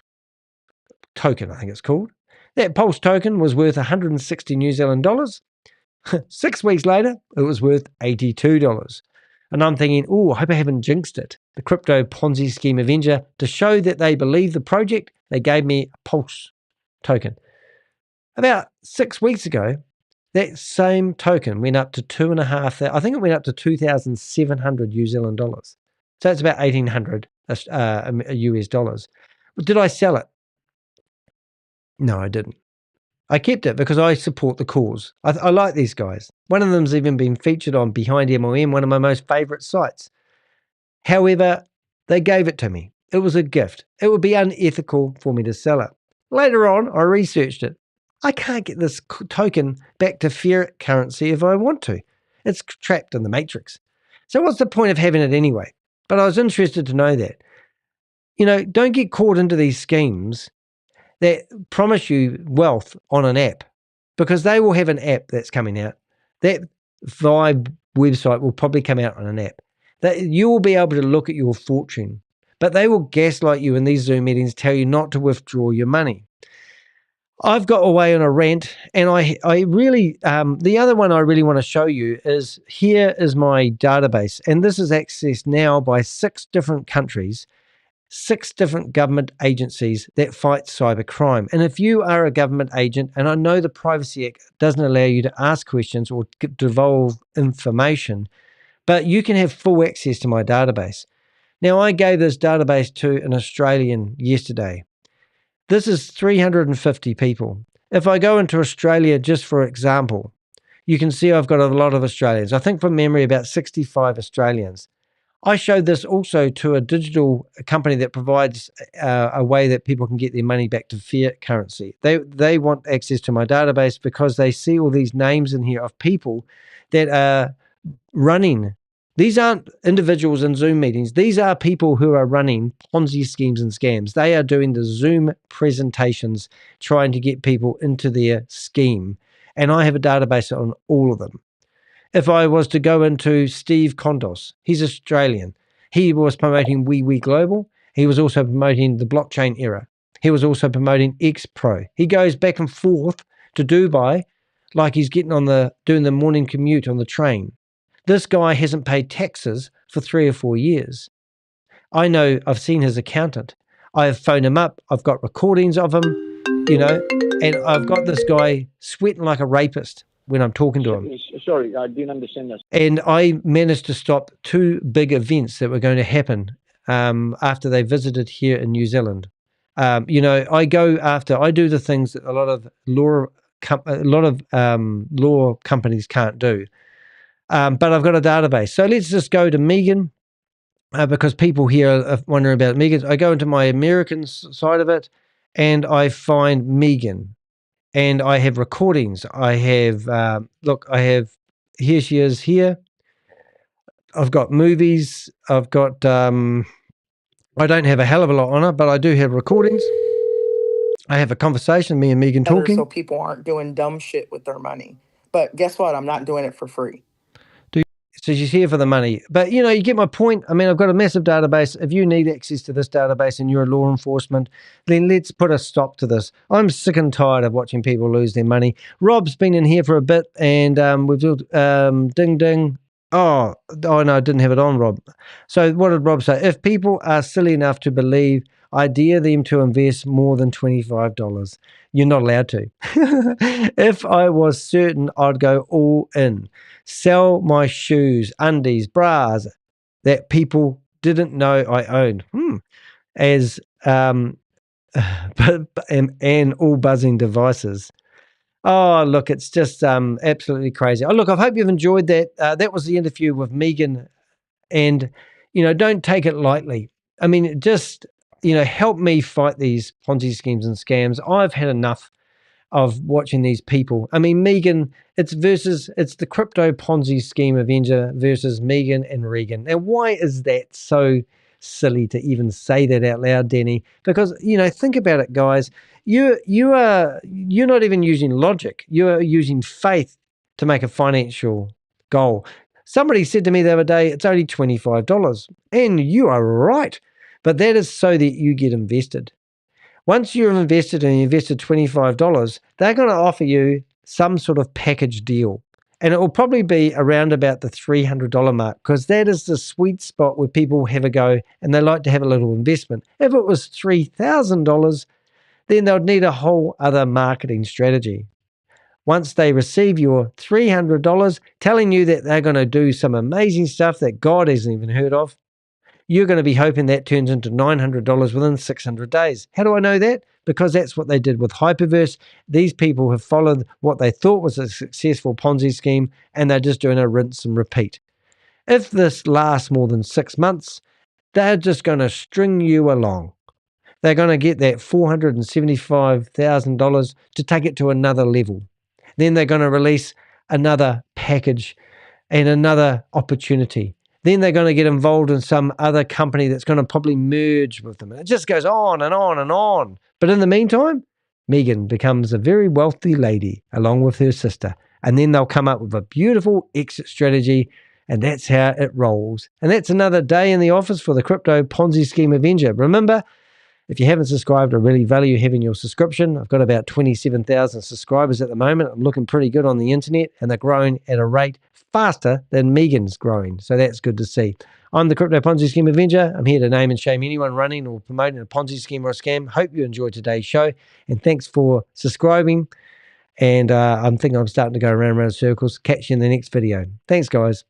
token, I think it's called. That Pulse token was worth 160 New Zealand dollars. 6 weeks later, it was worth $82. And I'm thinking, oh, I hope I haven't jinxed it. The Crypto Ponzi Scheme Avenger, to show that they believe the project, they gave me a Pulse token. About 6 weeks ago, that same token went up to 2,500. I think it went up to 2,700 New Zealand dollars. So it's about 1,800 US dollars. But did I sell it? No, I didn't. I kept it because I support the cause. I like these guys. One of them's even been featured on Behind MLM, one of my most favorite sites. However, they gave it to me. It was a gift. It would be unethical for me to sell it. Later on, I researched it. I can't get this token back to fiat currency if I want to. It's trapped in the matrix. So what's the point of having it anyway? But I was interested to know that. Don't get caught into these schemes that promise you wealth on an app, because they will have an app that's coming out. That VYB website will probably come out on an app. That you will be able to look at your fortune, but they will gaslight you in these Zoom meetings, tell you not to withdraw your money. I've got away on a rant, and I really, the other one I really want to show you is, here is my database, and this is accessed now by 6 different countries, 6 different government agencies that fight cybercrime. And if you are a government agent, and I know the Privacy Act doesn't allow you to ask questions or divulge information, but you can have full access to my database. Now, I gave this database to an Australian yesterday. This is 350 people. If I go into Australia, just for example, you can see I've got a lot of Australians. I think from memory, about 65 Australians. I showed this also to a digital company that provides a way that people can get their money back to fiat currency. They want access to my database because they see all these names in here of people that are running. These aren't individuals in Zoom meetings. These are people who are running Ponzi schemes and scams. They are doing the Zoom presentations, trying to get people into their scheme. And I have a database on all of them. If I was to go into Steve Kondos, he's Australian. He was promoting VYB Global. He was also promoting the blockchain era. He was also promoting X Pro. He goes back and forth to Dubai like he's doing the morning commute on the train. This guy hasn't paid taxes for 3 or 4 years. I know, I've seen his accountant. I've phoned him up. I've got recordings of him, and I've got this guy sweating like a rapist when I'm talking to him. Sorry, I didn't understand that. And I managed to stop 2 big events that were going to happen after they visited here in New Zealand. I do the things that a lot of law companies can't do. But I've got a database. So let's just go to Megan, because people here are wondering about Megan. I go into my American side of it, and I find Megan. And I have recordings. I have, here she is here. I've got movies. I've got, I don't have a hell of a lot on her, but I do have recordings. I have a conversation, me and Megan talking. So people aren't doing dumb shit with their money. But guess what? I'm not doing it for free. So she's here for the money. But, you get my point. I mean, I've got a massive database. If you need access to this database and you're a law enforcement, then let's put a stop to this. I'm sick and tired of watching people lose their money. Rob's been in here for a bit, and we've ding, ding. Oh, no, I didn't have it on, Rob. So what did Rob say? If people are silly enough to believe, I dare them to invest more than $25. You're not allowed to. If I was certain, I'd go all in. Sell my shoes, undies, bras that people didn't know I owned. And all buzzing devices. Oh, look, it's just absolutely crazy. Oh, look, I hope you've enjoyed that. That was the interview with Megan. And, don't take it lightly. I mean, just, help me fight these Ponzi schemes and scams. I've had enough of watching these people. I mean, Megan, it's the Crypto Ponzi Scheme Avenger versus Megan and Regan. Now, why is that so silly to even say that out loud, Danny? Because, think about it, guys. You're not even using logic. You're using faith to make a financial goal. Somebody said to me the other day, it's only $25. And you are right. But that is so that you get invested. Once you've invested and you invested $25, they're going to offer you some sort of package deal. And it will probably be around about the $300 mark, because that is the sweet spot where people have a go and they like to have a little investment. If it was $3,000, then they would need a whole other marketing strategy. Once they receive your $300 telling you that they're going to do some amazing stuff that God hasn't even heard of, you're going to be hoping that turns into $900 within 600 days. How do I know that? Because that's what they did with Hyperverse. These people have followed what they thought was a successful Ponzi scheme, and they're just doing a rinse and repeat. If this lasts more than 6 months, they're just going to string you along. They're going to get that $475,000 to take it to another level. Then they're going to release another package and another opportunity. Then they're going to get involved in some other company that's going to probably merge with them. And it just goes on and on and on. But in the meantime, Megan becomes a very wealthy lady along with her sister. And then they'll come up with a beautiful exit strategy. And that's how it rolls. And that's another day in the office for the Crypto Ponzi Scheme Avenger. Remember, if you haven't subscribed, I really value having your subscription. I've got about 27,000 subscribers at the moment. I'm looking pretty good on the internet, and they're growing at a rate faster than Megan's growing. So that's good to see. I'm the Crypto Ponzi Scheme Avenger. I'm here to name and shame anyone running or promoting a Ponzi scheme or a scam. Hope you enjoyed today's show, and thanks for subscribing. And I'm thinking I'm starting to go around circles. Catch you in the next video. Thanks, guys.